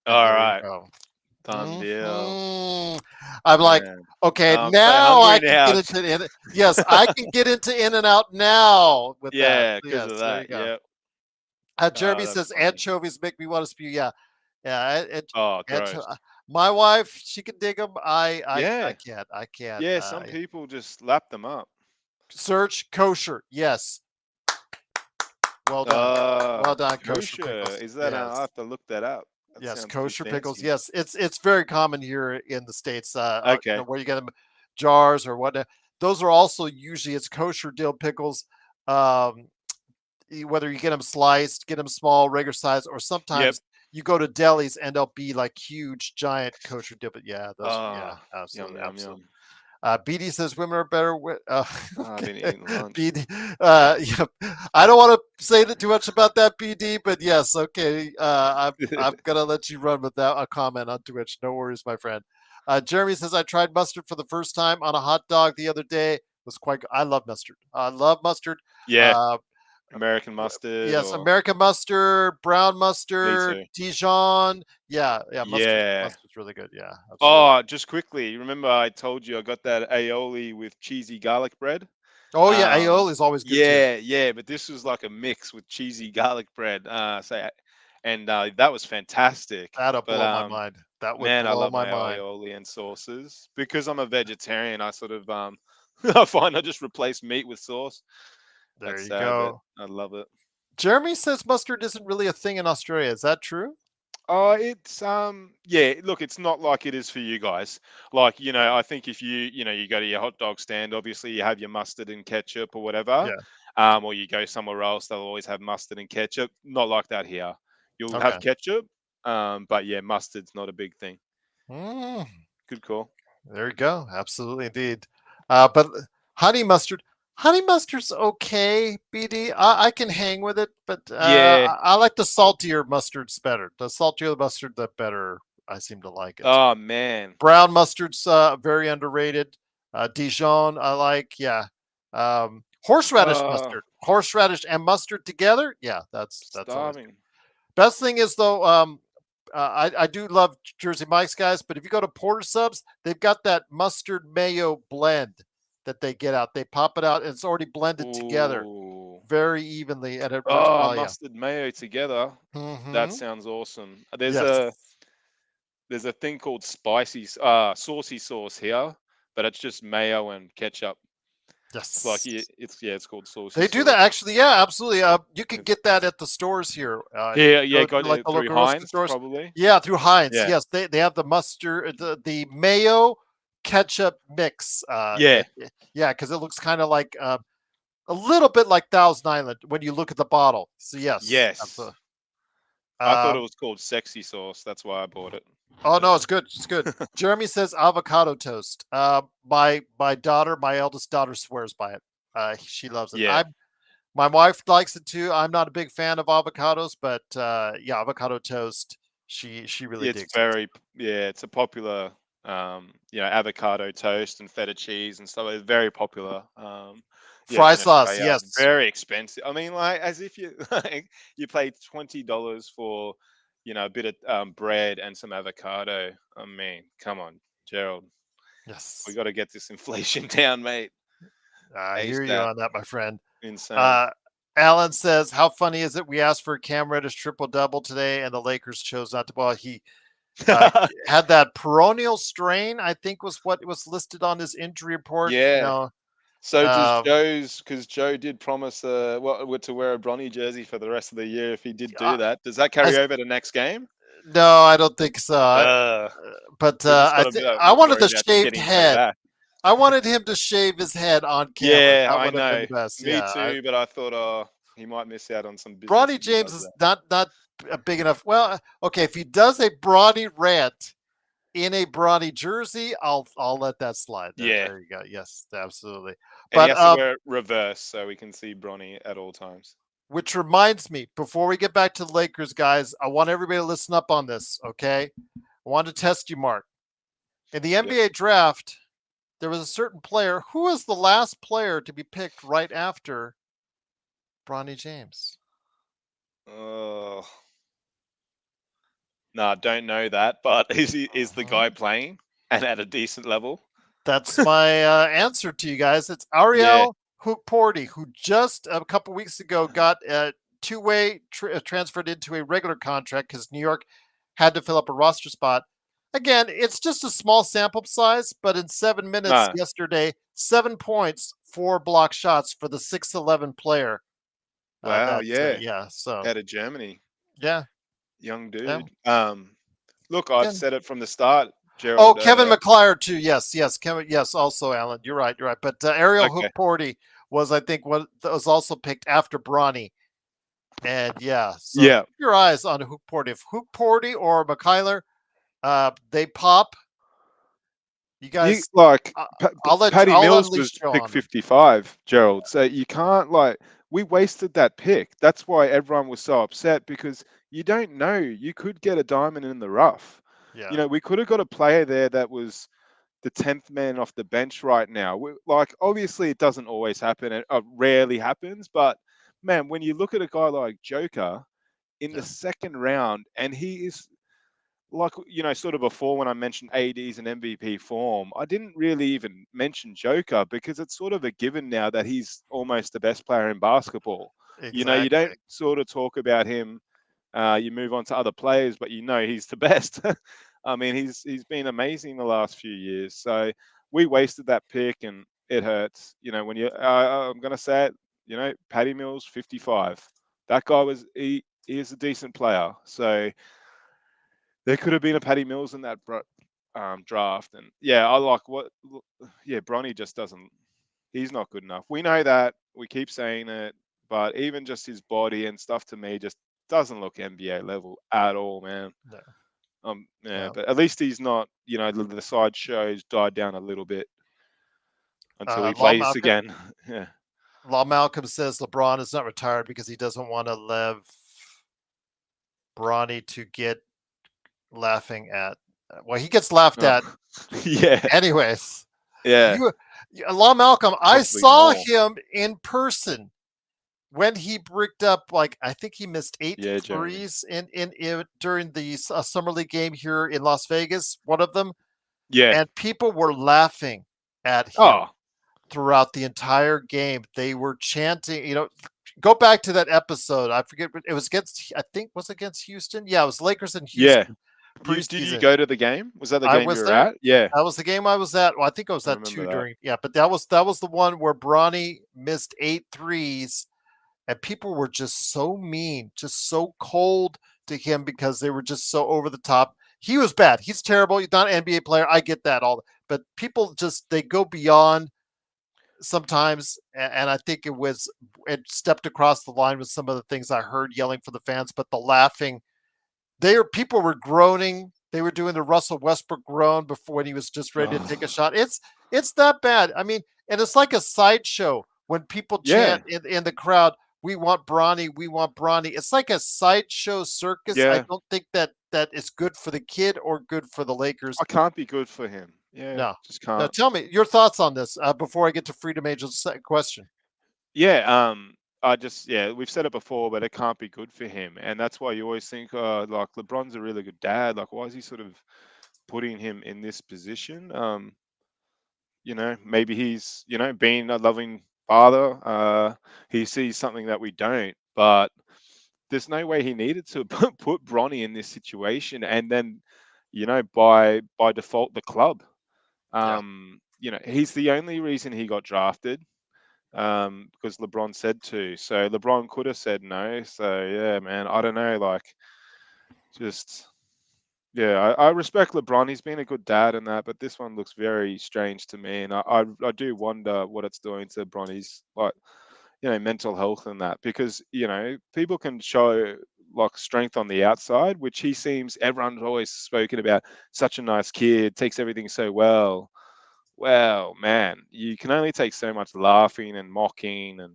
Speaker 1: and there you
Speaker 2: Alright.
Speaker 1: go.
Speaker 2: Done deal.
Speaker 1: I'm like,
Speaker 2: Man.
Speaker 1: okay,
Speaker 2: I'm so
Speaker 1: now I
Speaker 2: hungry
Speaker 1: can
Speaker 2: now.
Speaker 1: get into yes, I can get into In and Out now with that.
Speaker 2: Yeah, because
Speaker 1: Yes,
Speaker 2: of
Speaker 1: there you
Speaker 2: that.
Speaker 1: go.
Speaker 2: Yep.
Speaker 1: Jeremy
Speaker 2: Oh, that's
Speaker 1: says
Speaker 2: funny.
Speaker 1: anchovies make me want to spew. Yeah, yeah.
Speaker 2: Oh,
Speaker 1: Ancho-
Speaker 2: gross.
Speaker 1: my wife, she can dig them. I
Speaker 2: Yeah.
Speaker 1: can't. I can't.
Speaker 2: Yeah, some people just lap them up.
Speaker 1: Search kosher. Yes, well done. Well done, kosher
Speaker 2: Kosher.
Speaker 1: pickles.
Speaker 2: Is that
Speaker 1: Yes.
Speaker 2: I'll have to look that up. That
Speaker 1: Yes,
Speaker 2: sounds pretty
Speaker 1: kosher pickles.
Speaker 2: fancy.
Speaker 1: Yes, it's very common here in the states.
Speaker 2: Okay.
Speaker 1: Where you get them jars or whatnot. Those are also usually it's kosher dill pickles. Um, Whether you get them sliced, get them small, regular size, or
Speaker 2: Yep.
Speaker 1: sometimes you go to delis and they'll be like huge, giant kosher dill. But yeah, those. Yeah,
Speaker 2: Ah, yum,
Speaker 1: absolutely,
Speaker 2: yum,
Speaker 1: absolutely.
Speaker 2: yum.
Speaker 1: BD says women are better.
Speaker 2: Oh, I've been
Speaker 1: Okay.
Speaker 2: eating lunch.
Speaker 1: BD. Yeah, I don't want to say that too much about that, BD, but yes, okay. I'm gonna let you run with that a comment on Twitch. No worries, my friend. Jeremy says I tried mustard for the first time on a hot dog the other day. It was quite. I love mustard. I love mustard.
Speaker 2: Yeah,
Speaker 1: Uh,
Speaker 2: American mustard
Speaker 1: yes,
Speaker 2: or
Speaker 1: American mustard, brown
Speaker 2: me
Speaker 1: mustard,
Speaker 2: too.
Speaker 1: Dijon. Yeah,
Speaker 2: Yeah.
Speaker 1: mustard's really good. Yeah, absolutely.
Speaker 2: Oh, just quickly, remember I told you I got that aioli with cheesy garlic bread?
Speaker 1: Oh yeah, aioli is always good too.
Speaker 2: Yeah, yeah, but this was like a mix with cheesy garlic bread. And that was fantastic.
Speaker 1: That'll
Speaker 2: But
Speaker 1: blow my mind. That would
Speaker 2: man, I
Speaker 1: blow
Speaker 2: love
Speaker 1: my
Speaker 2: my
Speaker 1: mind.
Speaker 2: aioli and sauces because I'm a vegetarian. I sort of I find I just replace meat with sauce.
Speaker 1: There
Speaker 2: That's
Speaker 1: you
Speaker 2: sad, but
Speaker 1: go.
Speaker 2: I love it.
Speaker 1: Jeremy says mustard isn't really a thing in Australia. Is that true?
Speaker 2: Oh, it's yeah, look, it's not like it is for you guys. Like, I think if you go to your hot dog stand, obviously you have your mustard and ketchup or whatever.
Speaker 1: Yeah.
Speaker 2: Or you go somewhere else, they'll always have mustard and ketchup. Not like that here. You'll have
Speaker 1: Okay.
Speaker 2: ketchup, but yeah, mustard's not a big thing.
Speaker 1: Mm,
Speaker 2: Good call.
Speaker 1: there you go. Absolutely, indeed. But honey mustard. Honey mustard's okay, BD. I can hang with it, but
Speaker 2: Yeah.
Speaker 1: I like the saltier mustards better. The saltier the mustard, the better I seem to like it.
Speaker 2: Oh man.
Speaker 1: Brown mustard's very underrated. Dijon, I like. Yeah. Horseradish
Speaker 2: Oh,
Speaker 1: mustard, horseradish and mustard together. Yeah, that's always good.
Speaker 2: starving.
Speaker 1: Best thing is though, I do love Jersey Mike's guys, but if you go to Porter Subs, they've got that mustard mayo blend that they get out. They pop it out and it's already blended together
Speaker 2: Ooh.
Speaker 1: very evenly, and it works
Speaker 2: Oh,
Speaker 1: well. Yeah.
Speaker 2: mustard mayo together. That
Speaker 1: Hmm.
Speaker 2: sounds awesome.
Speaker 1: Yes.
Speaker 2: There's a thing called saucy sauce here, but it's just mayo and ketchup. It's like
Speaker 1: Yes.
Speaker 2: it's called saucy
Speaker 1: They do that
Speaker 2: sauce.
Speaker 1: actually. Yeah, absolutely. You can
Speaker 2: It's
Speaker 1: get that at the stores here.
Speaker 2: here, yeah,
Speaker 1: Go to
Speaker 2: got
Speaker 1: like
Speaker 2: it
Speaker 1: the
Speaker 2: through
Speaker 1: local grocery
Speaker 2: Heinz
Speaker 1: stores.
Speaker 2: probably.
Speaker 1: Yeah, through Heinz.
Speaker 2: Yeah,
Speaker 1: Yes, they have the mustard, the mayo ketchup mix.
Speaker 2: yeah,
Speaker 1: Yeah, because it looks kind of like a little bit like Thousand Island when you look at the bottle. So yes,
Speaker 2: yes.
Speaker 1: absolutely.
Speaker 2: I thought it
Speaker 1: Um,
Speaker 2: was called sexy sauce. That's why I bought it.
Speaker 1: oh no,
Speaker 2: Yeah.
Speaker 1: it's good. It's good. Jeremy says avocado toast. My daughter, my eldest daughter, swears by it. She loves it.
Speaker 2: Yeah,
Speaker 1: My wife likes it too. I'm not a big fan of avocados, but yeah, avocado toast. She really
Speaker 2: it's
Speaker 1: digs it.
Speaker 2: it's a popular avocado toast and feta cheese and stuff. It's very popular.
Speaker 1: Fry
Speaker 2: In
Speaker 1: sauce,
Speaker 2: Australia,
Speaker 1: yes.
Speaker 2: very expensive. I mean, like as if you like you pay $20 for a bit of bread and some avocado. I mean, come on, Gerald, we
Speaker 1: Yes.
Speaker 2: got to get this inflation down, mate.
Speaker 1: I hear you
Speaker 2: ASAP.
Speaker 1: on that, my friend.
Speaker 2: Insane.
Speaker 1: Uh, Alan says, "How funny is it? We asked for Cam Reddish triple double today, and the Lakers chose not to." Well, he had that peroneal strain. I think was what was listed on his injury report.
Speaker 2: Yeah. So does
Speaker 1: Um,
Speaker 2: Joe's because Joe did promise to wear a Bronny jersey for the rest of the year if he did
Speaker 1: I,
Speaker 2: do that. Does that
Speaker 1: I
Speaker 2: carry over to next game?
Speaker 1: no, I don't think so.
Speaker 2: Uh,
Speaker 1: But
Speaker 2: we just
Speaker 1: I
Speaker 2: got to
Speaker 1: think
Speaker 2: be
Speaker 1: I wanted
Speaker 2: worried
Speaker 1: the
Speaker 2: about
Speaker 1: shaved
Speaker 2: getting Joe
Speaker 1: head.
Speaker 2: back.
Speaker 1: I wanted him to shave his head on camera.
Speaker 2: Yeah,
Speaker 1: That
Speaker 2: I
Speaker 1: would have been
Speaker 2: know.
Speaker 1: the best.
Speaker 2: Me
Speaker 1: Yeah,
Speaker 2: too, but I thought, oh, he might miss out on some business
Speaker 1: Bronny
Speaker 2: if he
Speaker 1: James
Speaker 2: does
Speaker 1: is
Speaker 2: that.
Speaker 1: not a big enough. Well, okay, if he does a Bronny rant in a Bronny jersey, I'll let that slide.
Speaker 2: Yeah,
Speaker 1: There you go. Yes, absolutely.
Speaker 2: and he
Speaker 1: But
Speaker 2: has to wear it reverse so we can see Bronny at all times.
Speaker 1: which reminds me, before we get back to the Lakers, guys, I want everybody to listen up on this. Okay, I want to test you, Mark. In the
Speaker 2: Yep.
Speaker 1: NBA draft, there was a certain player who was the last player to be picked right after Bronny James.
Speaker 2: Oh, no, don't know that, but is the
Speaker 1: Mhm.
Speaker 2: guy playing and at a decent level?
Speaker 1: That's my answer to you guys. It's
Speaker 2: Yeah.
Speaker 1: Ariel Hukporti, who just a couple weeks ago got a two-way transferred into a regular contract because New York had to fill up a roster spot. Again, it's just a small sample size, but in 7 minutes
Speaker 2: No.
Speaker 1: yesterday, 7 points, 4 block shots for the 6'11 player.
Speaker 2: Wow. Yeah.
Speaker 1: Yeah, so
Speaker 2: Out of Germany,
Speaker 1: yeah,
Speaker 2: young
Speaker 1: yeah.
Speaker 2: dude. Look, I've
Speaker 1: Again,
Speaker 2: said it from the start,
Speaker 1: oh,
Speaker 2: Gerald.
Speaker 1: Kevin McLeod too. Yes, yes, Kevin. Yes, also Alan. You're right. You're right. But Ariel
Speaker 2: Okay.
Speaker 1: Hookporty was, I think, what was also picked after Bronny. And yeah, so
Speaker 2: Yeah.
Speaker 1: keep your eyes on Hookporty. If Hookporty or McKyler, they pop. You
Speaker 2: You
Speaker 1: guys,
Speaker 2: like Patty
Speaker 1: I'll
Speaker 2: Mills
Speaker 1: unleash
Speaker 2: was
Speaker 1: Joe
Speaker 2: pick
Speaker 1: on them.
Speaker 2: 55, Gerald. So you can't we wasted that pick. That's why everyone was so upset because you don't know. You could get a diamond in the rough.
Speaker 1: Yeah,
Speaker 2: We could have got a player there that was the 10th man off the bench right now. Obviously, it doesn't always happen. It rarely happens. But man, when you look at a guy like Joker in the
Speaker 1: yeah,
Speaker 2: second round, and he is sort of before when I mentioned AD's and MVP form, I didn't really even mention Joker because it's sort of a given now that he's almost the best player in basketball. You don't
Speaker 1: exactly.
Speaker 2: sort of talk about him. You move on to other players, but he's the best. I mean, he's been amazing the last few years. So we wasted that pick, and it hurts. When I'm gonna say it. Patty Mills, 55. That guy he is a decent player. So there could have been a Patty Mills in that draft, and yeah, I like what. Yeah, Bronny just doesn't. He's not good enough. We know that. We keep saying it, but even just his body and stuff to me just doesn't look NBA level at all, man.
Speaker 1: No,
Speaker 2: Yeah,
Speaker 1: no.
Speaker 2: but at least he's not. The side shows died down a little bit until he
Speaker 1: Law
Speaker 2: plays
Speaker 1: Malcolm.
Speaker 2: again. Yeah.
Speaker 1: Law Malcolm says LeBron is not retired because he doesn't want to leave Bronny to get laughing at. Well, he gets laughed
Speaker 2: Oh,
Speaker 1: at
Speaker 2: yeah,
Speaker 1: anyways.
Speaker 2: yeah,
Speaker 1: You, Law Malcolm, I
Speaker 2: probably
Speaker 1: saw
Speaker 2: more.
Speaker 1: him in person when he bricked up, like, I think he missed eight
Speaker 2: Yeah, Jeremy.
Speaker 1: threes in during the summer league game here in Las Vegas, one of them,
Speaker 2: Yeah.
Speaker 1: and people were laughing at him
Speaker 2: Oh,
Speaker 1: throughout the entire game. They were chanting, go back to that episode. I forget, it was against, I think, was it against Houston? Yeah, it was Lakers and
Speaker 2: yeah.
Speaker 1: Houston
Speaker 2: Did you
Speaker 1: preseason.
Speaker 2: go to the game? Was that the
Speaker 1: I
Speaker 2: game you
Speaker 1: was
Speaker 2: were
Speaker 1: there.
Speaker 2: at? Yeah,
Speaker 1: That was the game I was at. Well, I think I was
Speaker 2: I
Speaker 1: at
Speaker 2: remember
Speaker 1: two
Speaker 2: that.
Speaker 1: during, yeah, but that was the one where Bronny missed eight threes, and people were just so mean, just so cold to him because they were just so over the top. He was bad. He's terrible. He's not an NBA player. I get that all, but people just they go beyond sometimes, and I think it stepped across the line with some of the things I heard yelling for the fans, but the laughing, people were groaning. They were doing the Russell Westbrook groan before when he was just ready to take a
Speaker 2: Oh,
Speaker 1: shot. It's that bad. I mean, and it's like a sideshow when people
Speaker 2: yeah,
Speaker 1: chant in the crowd, "We want Bronny, we want Bronny." It's like a sideshow circus. I
Speaker 2: yeah.
Speaker 1: don't think that is good for the kid or good for the Lakers.
Speaker 2: I can't be good for him. Yeah,
Speaker 1: No,
Speaker 2: just
Speaker 1: no.
Speaker 2: can't.
Speaker 1: Tell me your thoughts on this before I get to Freedom Angel's second question.
Speaker 2: Yeah, yeah, we've said it before, but it can't be good for him, and that's why you always think, like LeBron's a really good dad. Like, why is he sort of putting him in this position? Maybe he's, being a loving father. He sees something that we don't, but there's no way he needed to put Bronny in this situation, and then, by default, the club.
Speaker 1: Yeah,
Speaker 2: He's the only reason he got drafted, because LeBron said to. So LeBron could have said no. So yeah, man, I don't know. Like, just yeah, I respect LeBron. He's been a good dad and that, but this one looks very strange to me, and I do wonder what it's doing to Bronny's, like, mental health and that, because people can show like strength on the outside, which he seems everyone's always spoken about. Such a nice kid, takes everything so well. Well, man, you can only take so much laughing and mocking, and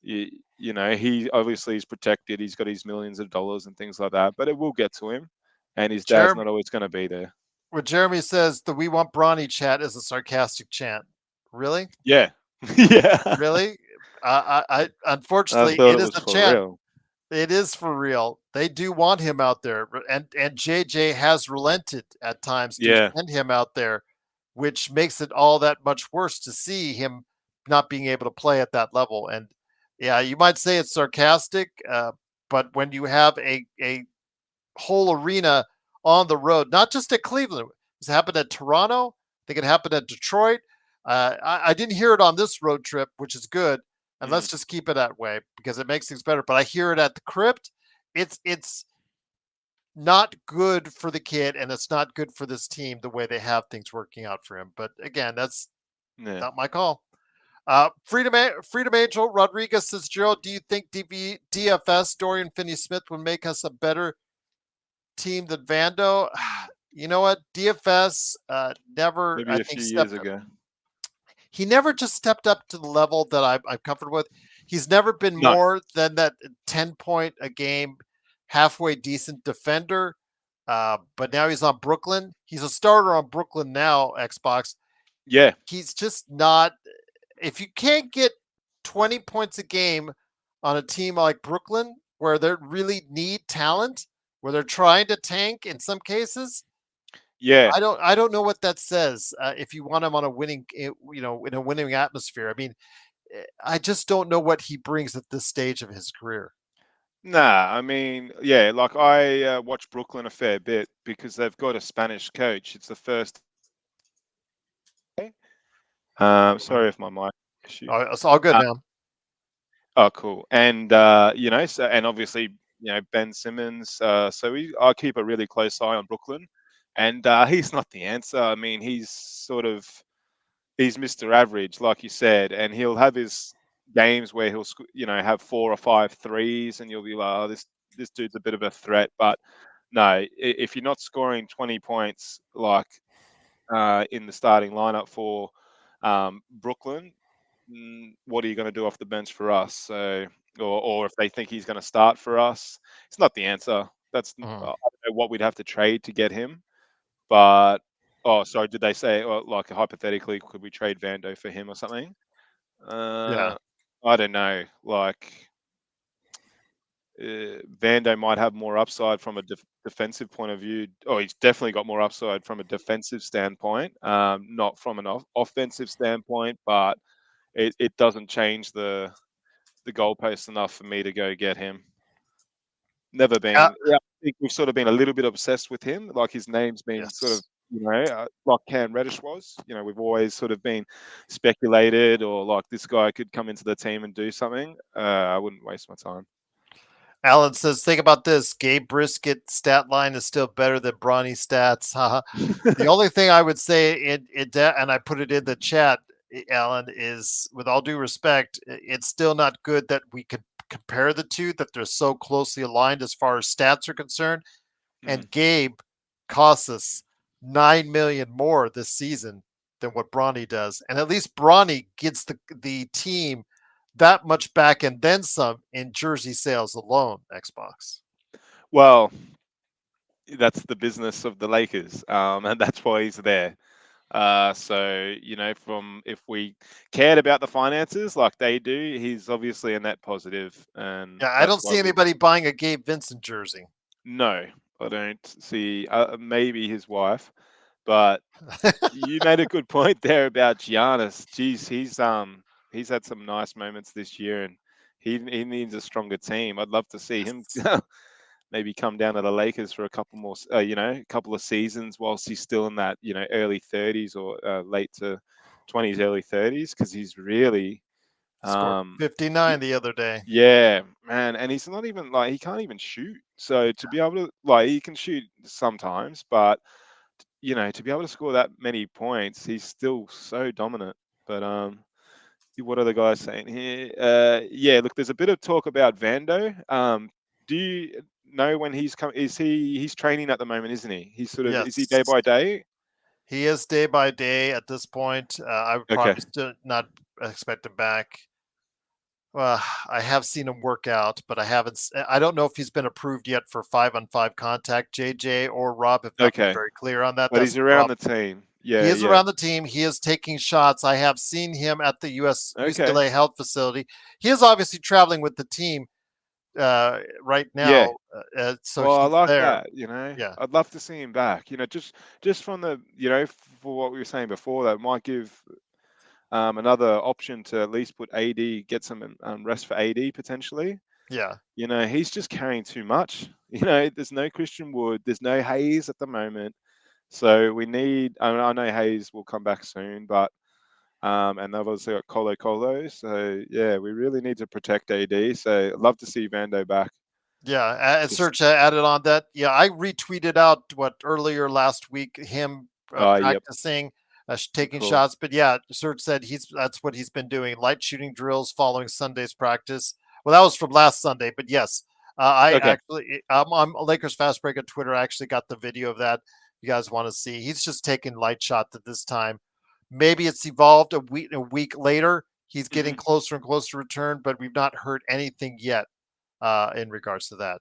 Speaker 2: he obviously is protected. He's got his millions of dollars and things like that, but it will get to him, and his dad's
Speaker 1: Jeremy.
Speaker 2: not always going to be there.
Speaker 1: What Jeremy says, the "We want Bronny" chant is a sarcastic chant. Really?
Speaker 2: Yeah, yeah.
Speaker 1: Really?
Speaker 2: I
Speaker 1: Unfortunately,
Speaker 2: thought
Speaker 1: it
Speaker 2: it
Speaker 1: is
Speaker 2: was
Speaker 1: a
Speaker 2: for
Speaker 1: chant.
Speaker 2: real.
Speaker 1: It is for real. They do want him out there, and JJ has relented at times to
Speaker 2: Yeah,
Speaker 1: send him out there, which makes it all that much worse to see him not being able to play at that level. And yeah, you might say it's sarcastic, but when you have a whole arena on the road, not just at Cleveland. It's happened at Toronto. I think it happened at Detroit. I didn't hear it on this road trip, which is good. And let's
Speaker 2: mm,
Speaker 1: just keep it that way because it makes things better. But I hear it at the crypt. It's not good for the kid, and it's not good for this team the way they have things working out for him. But again, that's
Speaker 2: yeah.
Speaker 1: not my call. Freedom Angel Rodriguez says, Gerald, do you think DFS Dorian Finney-Smith would make us a better team than Vando? You know what? DFS never, I
Speaker 2: Maybe a
Speaker 1: think,
Speaker 2: few years
Speaker 1: stepped up.
Speaker 2: ago.
Speaker 1: He never just stepped up to the level that I'm comfortable with. He's never been
Speaker 2: No.
Speaker 1: more than that 10-point a game, halfway decent defender. But now he's on Brooklyn. He's a starter on Brooklyn now, Xbox.
Speaker 2: Yeah.
Speaker 1: He's just not, if you can't get 20 points a game on a team like Brooklyn, where they really need talent, where they're trying to tank in some cases,
Speaker 2: Yeah.
Speaker 1: I don't know what that says. If you want him on a winning, in a winning atmosphere. I mean, I just don't know what he brings at this stage of his career.
Speaker 2: Nah, I mean, yeah, like I watch Brooklyn a fair bit because they've got a Spanish coach. It's the first.
Speaker 1: Mhm.
Speaker 2: Sorry if my mic issue.
Speaker 1: Oh, it's all good
Speaker 2: Uh,
Speaker 1: now.
Speaker 2: oh, cool. And so and obviously, Ben Simmons. I keep a really close eye on Brooklyn, and he's not the answer. I mean, he's Mr. Average, like you said, and he'll have his games where he'll have 4 or 5 threes, and you'll be like, oh, this dude's a bit of a threat. But no, if you're not scoring 20 points like in the starting lineup for Brooklyn, what are you going to do off the bench for us? So, or if they think he's going to start for us, it's not the answer. I
Speaker 1: Mhm.
Speaker 2: don't know what we'd have to trade to get him, but oh, sorry, did they say like hypothetically could we trade Vando for him or something?
Speaker 1: Yeah.
Speaker 2: Uh, I don't know. Like Vando might have more upside from a defensive point of view. Oh, he's definitely got more upside from a defensive standpoint, not from an offensive standpoint. But it doesn't change the goalpost enough for me to go get him. Never
Speaker 1: Uh,
Speaker 2: been. Yeah, I think we've sort of been a little bit obsessed with him. Like his name's been sort of,
Speaker 1: yes.
Speaker 2: like Cam Reddish was. We've always sort of been speculated, or like this guy could come into the team and do something. I wouldn't waste my time.
Speaker 1: Alan says, think about this. Gabe Brisket stat line is still better than Bronny stats. Haha. The only thing I would say and I put it in the chat, Alan, is with all due respect, it's still not good that we could compare the two, that they're so closely aligned as far as stats are concerned.
Speaker 2: Mm.
Speaker 1: And Gabe costs us 9 million more this season than what Bronny does. And at least Bronny gets the team that much back and then some in jersey sales alone, Xbox.
Speaker 2: Well, that's the business of the Lakers, and that's why he's there. So from if we cared about the finances like they do, he's obviously a net positive, and
Speaker 1: Yeah, I
Speaker 2: that's
Speaker 1: don't
Speaker 2: why
Speaker 1: see
Speaker 2: we.
Speaker 1: anybody buying a Gabe Vincent jersey.
Speaker 2: No, I don't see. Maybe his wife, but you made a good point there about Giannis. Geez, he's had some nice moments this year, and he needs a stronger team. I'd love to see him
Speaker 1: Yes.
Speaker 2: maybe come down to the Lakers for a couple more, a couple of seasons whilst he's still in that, early 30s or late to 20s, early 30s, because he's really,
Speaker 1: Scored
Speaker 2: um, y-
Speaker 1: 59 the other day.
Speaker 2: yeah, man, and he's not even like he can't even shoot. So to be able to like he can shoot sometimes, but to be able to score that many points, he's still so dominant. But what are the guys saying here? Yeah, look, there's a bit of talk about Vando. Do you know when he's come? He's training at the moment, isn't he? He's sort of is he day
Speaker 1: Yes.
Speaker 2: by day?
Speaker 1: He is day by day at this point. I would
Speaker 2: Okay,
Speaker 1: probably still not expect him back. Well, I have seen him work out, but I don't know if he's been approved yet for 5-on-5 contact. JJ or Rob have not been
Speaker 2: okay,
Speaker 1: very clear on that.
Speaker 2: but
Speaker 1: That's
Speaker 2: he's around
Speaker 1: Rob.
Speaker 2: the team.
Speaker 1: He
Speaker 2: Yeah,
Speaker 1: is
Speaker 2: yeah.
Speaker 1: around the team. He is taking shots. I have seen him at the
Speaker 2: Okay,
Speaker 1: UCLA Health Facility. He is obviously traveling with the team right
Speaker 2: yeah.
Speaker 1: now, so
Speaker 2: Well, I
Speaker 1: he's
Speaker 2: like
Speaker 1: there.
Speaker 2: that.
Speaker 1: Yeah,
Speaker 2: I'd love to see him back. Just from the for what we were saying before, that might give another option to at least put AD, get some rest for AD potentially.
Speaker 1: yeah,
Speaker 2: He's just carrying too much. There's no Christian Wood, there's no Hayes at the moment. So we need, I know Hayes will come back soon, but, and they've also got Colo Colo. So yeah, we really need to protect AD. So I'd love to see Vando back.
Speaker 1: yeah. And
Speaker 2: Just,
Speaker 1: Search added on that. Yeah, I retweeted out what earlier last week him
Speaker 2: yep,
Speaker 1: practicing, taking
Speaker 2: cool.
Speaker 1: shots. But yeah, Search said that's what he's been doing: light shooting drills following Sunday's practice. Well, that was from last Sunday, but yes, I
Speaker 2: Okay.
Speaker 1: actually I'm Lakers Fast Break on Twitter. I actually got the video of that. You guys want to see? He's just taking light shots at this time. Maybe it's evolved a week later. He's getting
Speaker 2: Hmm.
Speaker 1: closer and closer to return, but we've not heard anything yet in regards to that.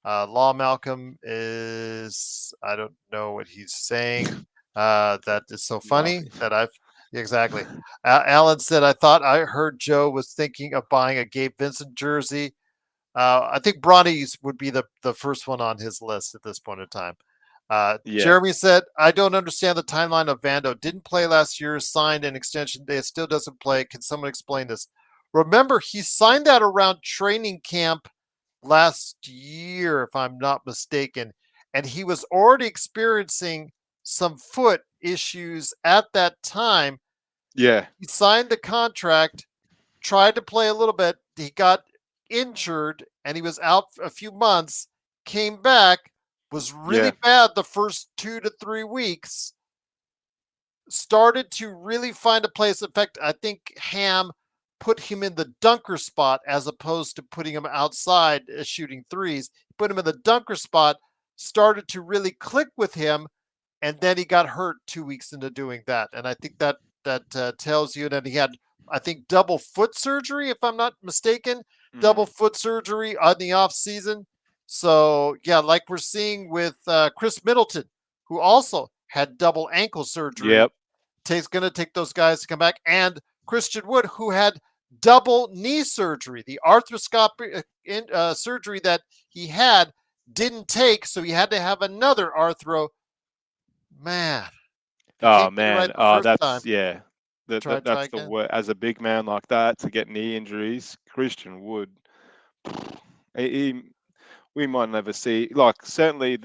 Speaker 1: Law Malcolm is, I don't know what he's saying. That is so funny
Speaker 2: Nothing.
Speaker 1: that I've, exactly. Alan said, I thought I heard Joe was thinking of buying a Gabe Vincent jersey. I think Bronny's would be the first one on his list at this point in time.
Speaker 2: Yeah.
Speaker 1: Jeremy said, I don't understand the timeline of Vando. Didn't play last year, signed an extension day, still doesn't play. Can someone explain this? Remember, he signed that around training camp last year, if I'm not mistaken, and he was already experiencing some foot issues at that time.
Speaker 2: Yeah.
Speaker 1: He signed the contract, tried to play a little bit. He got injured and he was out for a few months, came back, was really
Speaker 2: Yeah.
Speaker 1: bad the first 2 to 3 weeks, started to really find a place. In fact, I think Ham put him in the dunker spot as opposed to putting him outside shooting threes. Put him in the dunker spot, started to really click with him, and then he got hurt 2 weeks into doing that. And I think that tells you that he had I think, double foot surgery, if I'm not mistaken, double
Speaker 2: Mm.
Speaker 1: foot surgery on the off season. So yeah, like we're seeing with Chris Middleton, who also had double ankle surgery,
Speaker 2: Yep.
Speaker 1: going to take those guys to come back, and Christian Wood, who had double knee surgery, the arthroscopic surgery that he had didn't take, so he had to have another arthro. Man, if you
Speaker 2: Oh
Speaker 1: can't get it
Speaker 2: man.
Speaker 1: right the
Speaker 2: Oh,
Speaker 1: first time,
Speaker 2: that's yeah.
Speaker 1: try
Speaker 2: That's the
Speaker 1: again.
Speaker 2: word. As a big man like that to get knee injuries, Christian Wood. He, we might never see. Like certainly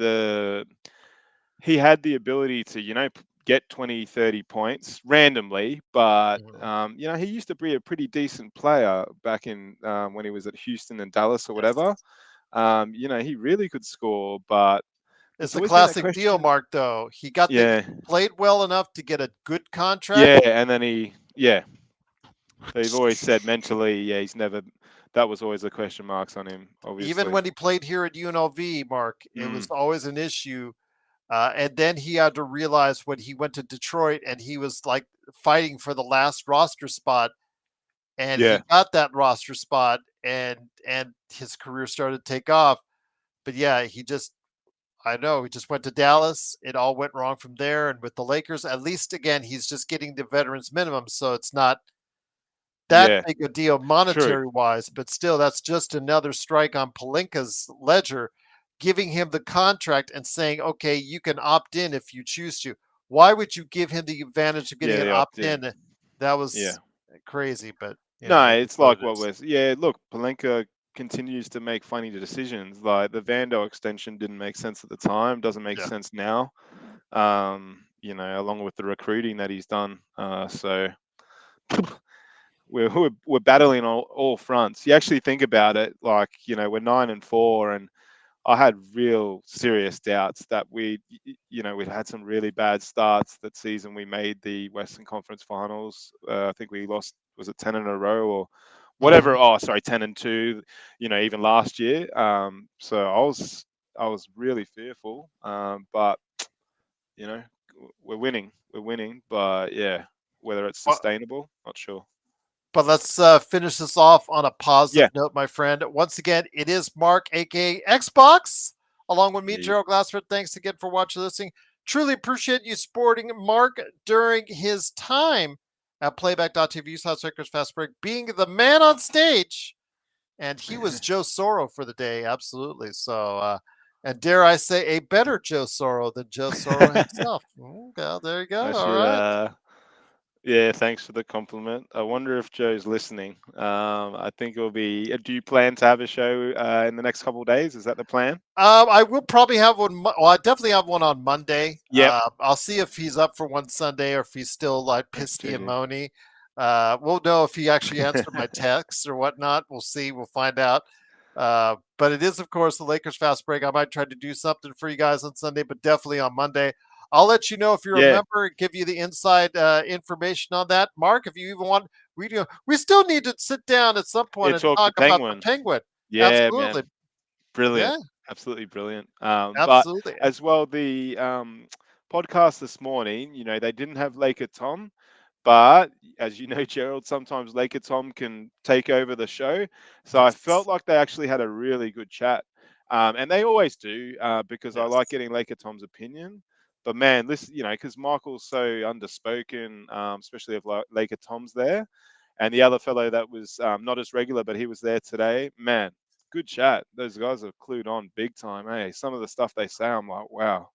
Speaker 2: he had the ability to get 20, 30 points randomly, but
Speaker 1: Mhm.
Speaker 2: he used to be a pretty decent player back in when he was at Houston and Dallas or
Speaker 1: Yes.
Speaker 2: whatever. He really could score, but
Speaker 1: It's
Speaker 2: it's
Speaker 1: the
Speaker 2: always been that
Speaker 1: classic deal,
Speaker 2: question.
Speaker 1: Mark, though. He
Speaker 2: Yeah,
Speaker 1: played well enough to get a good contract.
Speaker 2: yeah, and then they've always said mentally, yeah, he's never. That was always the question marks on him,
Speaker 1: Even
Speaker 2: obviously.
Speaker 1: when he played here at UNLV, Mark, it was
Speaker 2: Mm,
Speaker 1: always an issue. And then he had to realize when he went to Detroit and he was like fighting for the last roster spot, and he
Speaker 2: yeah,
Speaker 1: got that roster spot, and his career started to take off. But yeah, I know he just went to Dallas. It all went wrong from there. And with the Lakers, at least again, he's just getting the veterans minimum, so it's not that
Speaker 2: yeah,
Speaker 1: big a deal
Speaker 2: true.
Speaker 1: monetary wise, but still, that's just another strike on Palinka's ledger, giving him the contract and saying, okay, you can opt in if you choose to. Why would you give him the advantage of getting
Speaker 2: Yeah,
Speaker 1: an
Speaker 2: the
Speaker 1: opt
Speaker 2: opt-in.
Speaker 1: in? That
Speaker 2: Yeah.
Speaker 1: was crazy, but
Speaker 2: No,
Speaker 1: it is
Speaker 2: it's
Speaker 1: what
Speaker 2: like
Speaker 1: it
Speaker 2: what
Speaker 1: is.
Speaker 2: we're. Yeah, look, Palenka continues to make funny decisions. Like the Vando extension didn't make sense at the time, doesn't make
Speaker 1: Yeah.
Speaker 2: sense now. Along with the recruiting that he's done. So we're battling on all fronts. You actually think about it, like we're 9-4, and I had real serious doubts that we'd had some really bad starts that season. We made the Western Conference Finals. I think we lost, was it 10 in a row or whatever?
Speaker 1: Mhm.
Speaker 2: Oh, sorry, 10-2. Even last year. So I was really fearful. But you know, we're winning. We're winning. But yeah, whether it's
Speaker 1: Well,
Speaker 2: sustainable, not sure.
Speaker 1: but let's finish this off on a positive
Speaker 2: Yeah.
Speaker 1: note, my friend. Once again, it is Mark, aka Xbox, along with me,
Speaker 2: Yeah.
Speaker 1: Gerald Glassford. Thanks again for watching, listening. Truly appreciate you supporting Mark during his time at Playback.tv / Lakers Fast Break, being the man on stage, and he was Joe Soro for the day, absolutely. So, and dare I say, a better Joe Soro than Joe Soro himself. Well, there you go.
Speaker 2: I
Speaker 1: All
Speaker 2: should.
Speaker 1: right.
Speaker 2: Yeah, thanks for the compliment. I wonder if Joe's listening. I think it'll be. Do you plan to have a show in the next couple of days? Is that the plan?
Speaker 1: I will probably have one. Well, I definitely have one on Monday.
Speaker 2: Yep.
Speaker 1: I'll see if he's up for one Sunday or if he's still like
Speaker 2: Thanks,
Speaker 1: pissy and
Speaker 2: JJ.
Speaker 1: moany. We'll know if he actually answered my texts or whatnot. We'll see. We'll find out. But it is, of course, the Lakers fast break. I might try to do something for you guys on Sunday, but definitely on Monday. I'll let you know if you're a
Speaker 2: Yeah,
Speaker 1: member and give you the inside information on that. Mark, if you even want, we still need to sit down at some point
Speaker 2: yeah.
Speaker 1: and
Speaker 2: Talk the
Speaker 1: talk about the
Speaker 2: Penguin.
Speaker 1: Penguin.
Speaker 2: Yeah,
Speaker 1: Absolutely.
Speaker 2: man. Brilliant.
Speaker 1: Yeah,
Speaker 2: Absolutely brilliant. But
Speaker 1: absolutely.
Speaker 2: as well, the podcast this morning, they didn't have Laker Tom, but as you know, Gerald, sometimes Laker Tom can take over the show. So I felt
Speaker 1: Yes.
Speaker 2: like they actually had a really good chat. And they always do, because I
Speaker 1: Yes.
Speaker 2: like getting Laker Tom's opinion. But man, listen, because Michael's so underspoken, especially if Laker Tom's there, and the other fellow that was not as regular, but he was there today. Man, good chat. Those guys are clued on big time. Hey, some of the stuff they say, I'm like, wow,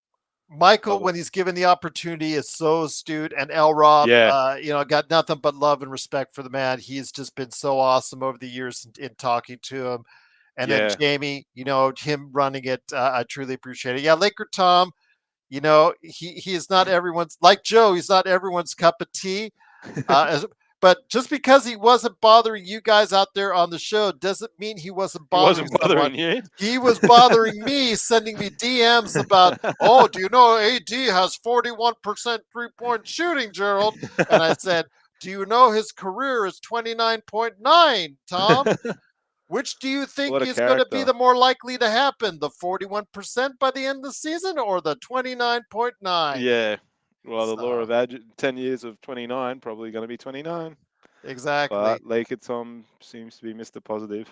Speaker 1: Michael,
Speaker 2: love it.
Speaker 1: when he's given the opportunity, is so astute. And L. Rob,
Speaker 2: Yeah,
Speaker 1: got nothing but love and respect for the man. He's just been so awesome over the years in talking to him. And then
Speaker 2: yeah.
Speaker 1: Jamie, him running it, I truly appreciate it. Yeah, Laker Tom, he is not everyone's, like Joe. He's not everyone's cup of tea. As, but just because he wasn't bothering you guys out there on the show doesn't mean he wasn't
Speaker 2: He
Speaker 1: bothering
Speaker 2: wasn't
Speaker 1: someone.
Speaker 2: bothering you.
Speaker 1: He was bothering me, sending me DMs about, oh, do you know AD has 41% 3-point shooting, Gerald? And I said, do you know his career is 29.9, Tom? Which do you think
Speaker 2: What a
Speaker 1: is going to be
Speaker 2: character.
Speaker 1: the more likely to happen, the 41% by the end of the season or the 29.9?
Speaker 2: Yeah. Well, the law
Speaker 1: So
Speaker 2: of 10 years of 29, probably going to be 29.
Speaker 1: exactly.
Speaker 2: But Laker Tom seems to be Mr. Positive.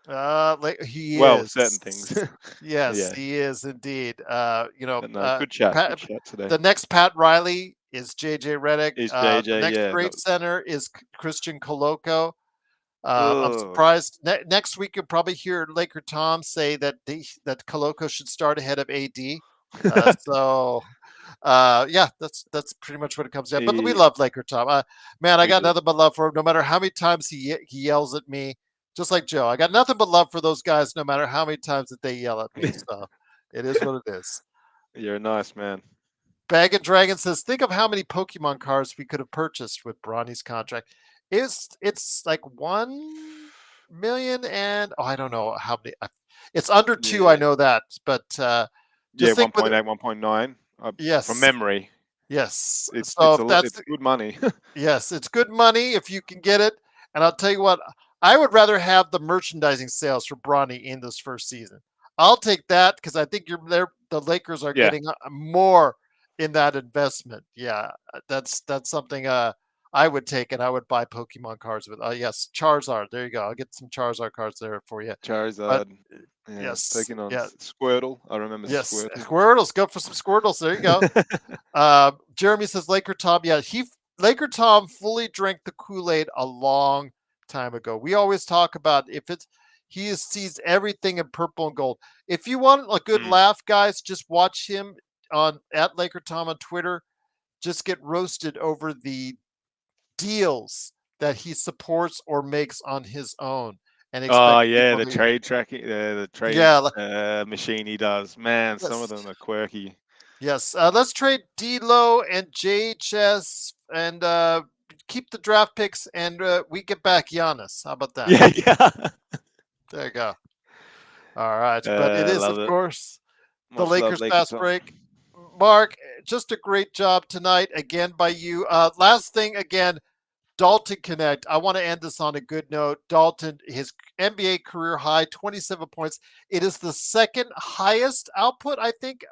Speaker 1: Like he
Speaker 2: Well, certain things.
Speaker 1: is. Yes,
Speaker 2: Yeah.
Speaker 1: he is indeed.
Speaker 2: But no, good chat. Good
Speaker 1: Pat,
Speaker 2: chat today.
Speaker 1: the next Pat Riley is JJ Redick.
Speaker 2: Is
Speaker 1: The
Speaker 2: JJ?
Speaker 1: next
Speaker 2: Yeah.
Speaker 1: great center is Christian Koloko. I'm
Speaker 2: Ugh.
Speaker 1: surprised. Next week you'll probably hear Laker Tom say that that Koloko should start ahead of AD. Yeah, that's pretty much what it comes down. But we
Speaker 2: He,
Speaker 1: love Laker Tom. Man, I
Speaker 2: we
Speaker 1: got
Speaker 2: do.
Speaker 1: nothing but love for him. No matter how many times he yells at me, just like Joe. I got nothing but love for those guys. No matter how many times that they yell at me. So it is what it is.
Speaker 2: You're a nice man.
Speaker 1: Bag and Dragon says, think of how many Pokemon cards we could have purchased with Bronny's contract. It's like 1 million and I don't know how many. It's under two. I
Speaker 2: Yeah.
Speaker 1: know that, but
Speaker 2: Yeah,
Speaker 1: just think with
Speaker 2: 1.8, 1.9. From
Speaker 1: yes,
Speaker 2: memory.
Speaker 1: yes.
Speaker 2: It's
Speaker 1: So
Speaker 2: a
Speaker 1: if
Speaker 2: lot.
Speaker 1: that's
Speaker 2: It's good money.
Speaker 1: yes, it's good money if you can get it. And I'll tell you what, I would rather have the merchandising sales for Bronny in this first season. I'll take that because I think you're there. The Lakers are
Speaker 2: Yeah.
Speaker 1: getting more in that investment. Yeah, that's something I would take, and I would buy Pokemon cards with. Yes, Charizard. There you go. I'll get some Charizard cards there for you. But
Speaker 2: Charizard. Yeah.
Speaker 1: yes,
Speaker 2: Taking on
Speaker 1: yeah,
Speaker 2: Squirtle. I remember the
Speaker 1: yes,
Speaker 2: Squirtle.
Speaker 1: Squirtles. Go for some Squirtles. There you go. Jeremy says Laker Tom. Yeah, Laker Tom fully drank the Kool-Aid a long time ago. We always talk about if it's sees everything in purple and gold. If you want a good
Speaker 2: Mm.
Speaker 1: laugh, guys, just watch him on at Laker Tom on Twitter. Just get roasted over the deals that he supports or makes on his own, and
Speaker 2: Oh
Speaker 1: expect
Speaker 2: yeah,
Speaker 1: people
Speaker 2: the
Speaker 1: to
Speaker 2: trade tracking, the trade
Speaker 1: yeah
Speaker 2: machine he does. Man, some of
Speaker 1: yes
Speaker 2: them are quirky.
Speaker 1: yes. Let's trade D'Lo and JHS and keep the draft picks, and we get back Giannis. How about that?
Speaker 2: Yeah, yeah.
Speaker 1: There you go. All right, but it is,
Speaker 2: Love
Speaker 1: of
Speaker 2: it.
Speaker 1: course, the
Speaker 2: Much love,
Speaker 1: Lakers
Speaker 2: Laker
Speaker 1: fast
Speaker 2: Tom.
Speaker 1: break. Mark, just a great job tonight again by you. Last thing again, Dalton Connect. I want to end this on a good note. Dalton, his NBA career high, 27 points. It is the second highest output, I think.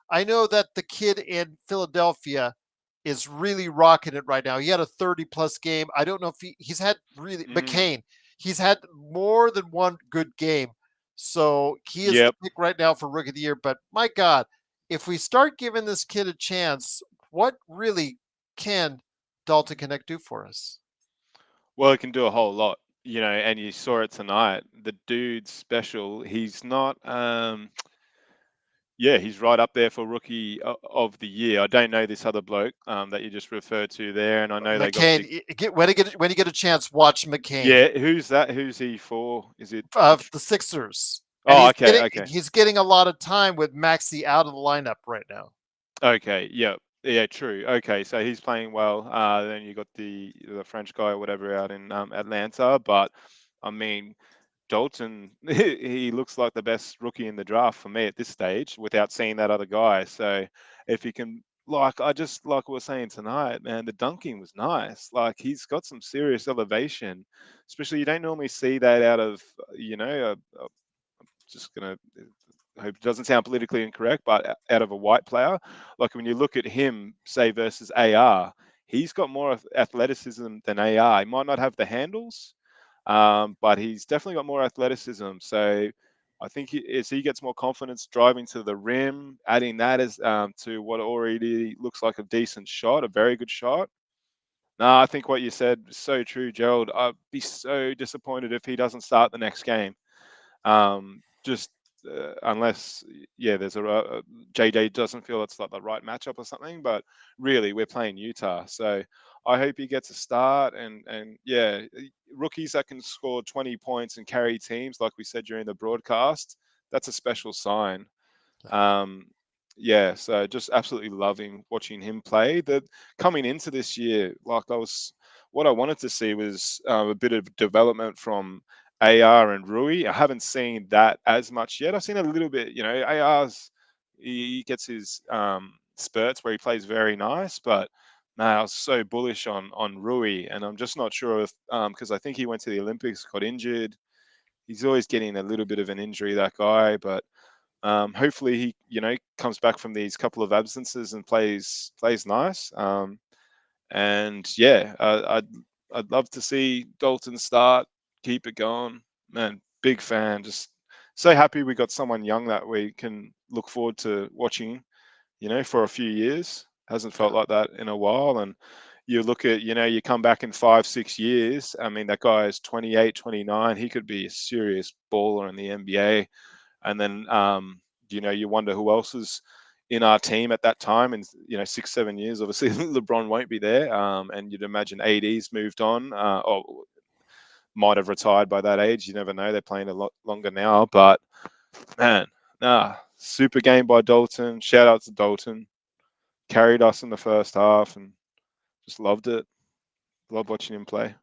Speaker 1: I know that the kid in Philadelphia is really rocking it right now. He had a 30 plus game. I don't know if he's had really
Speaker 2: Mm.
Speaker 1: McCain. He's had more than one good game. So he is the
Speaker 2: Yep.
Speaker 1: pick right now for rookie of the year. But my God, if we start giving this kid a chance, what really can Dalton Connect do for us?
Speaker 2: Well, it can do a whole lot, and you saw it tonight. The dude's special. He's not. Yeah, he's right up there for rookie of the year. I don't know this other bloke that you just referred to there, and I know they got big.
Speaker 1: McCain, when you get a chance, watch McCain
Speaker 2: Yeah, who's that? Who's he for? Is it
Speaker 1: of
Speaker 2: Detroit?
Speaker 1: the Sixers, and
Speaker 2: Oh,
Speaker 1: he's
Speaker 2: okay,
Speaker 1: getting
Speaker 2: okay.
Speaker 1: he's getting a lot of time with Maxi out of the lineup right now.
Speaker 2: Okay, yeah, yeah, true. Okay, so he's playing well. Then you got the French guy or whatever out in Atlanta, but I mean Dalton, he looks like the best rookie in the draft for me at this stage, without seeing that other guy. So if he can, I just like we were saying tonight, man, the dunking was nice. Like he's got some serious elevation, especially you don't normally see that out of just gonna I hope it doesn't sound politically incorrect, but out of a white player, like when you look at him, say versus AR, he's got more athleticism than AR. He might not have the handles, but he's definitely got more athleticism. So I think as he gets more confidence driving to the rim, adding that as to what already looks like a decent shot, a very good shot. No, I think what you said is so true, Gerald. I'd be so disappointed if he doesn't start the next game. Just unless, yeah, there's JJ doesn't feel it's like the right matchup or something. But really, we're playing Utah, so I hope he gets a start. And yeah, rookies that can score 20 points and carry teams, like we said during the broadcast, that's a special sign. Um, yeah, so just absolutely loving watching him play. That coming into this year, like what I wanted to see was a bit of development from AR and Rui. I haven't seen that as much yet. I've seen a little bit. AR's he gets his spurts where he plays very nice, but man, I was so bullish on Rui, and I'm just not sure if because I think he went to the Olympics, got injured. He's always getting a little bit of an injury, that guy, but hopefully he, comes back from these couple of absences and plays nice. And yeah, I'd love to see Dalton start, keep it going. Man, big fan. Just so happy we got someone young that we can look forward to watching, for a few years. Hasn't
Speaker 1: Yeah.
Speaker 2: felt like that in a while. And you look at, you come back in 5, 6 years. I mean, that guy is 28, 29. He could be a serious baller in the NBA. And then, you wonder who else is in our team at that time. In 6, 7 years, obviously LeBron won't be there. And you'd imagine AD's moved on, or might have retired by that age. You never know. They're playing a lot longer now. But man, super game by Dalton. Shout out to Dalton. Carried us in the first half and just loved it. Love watching him play.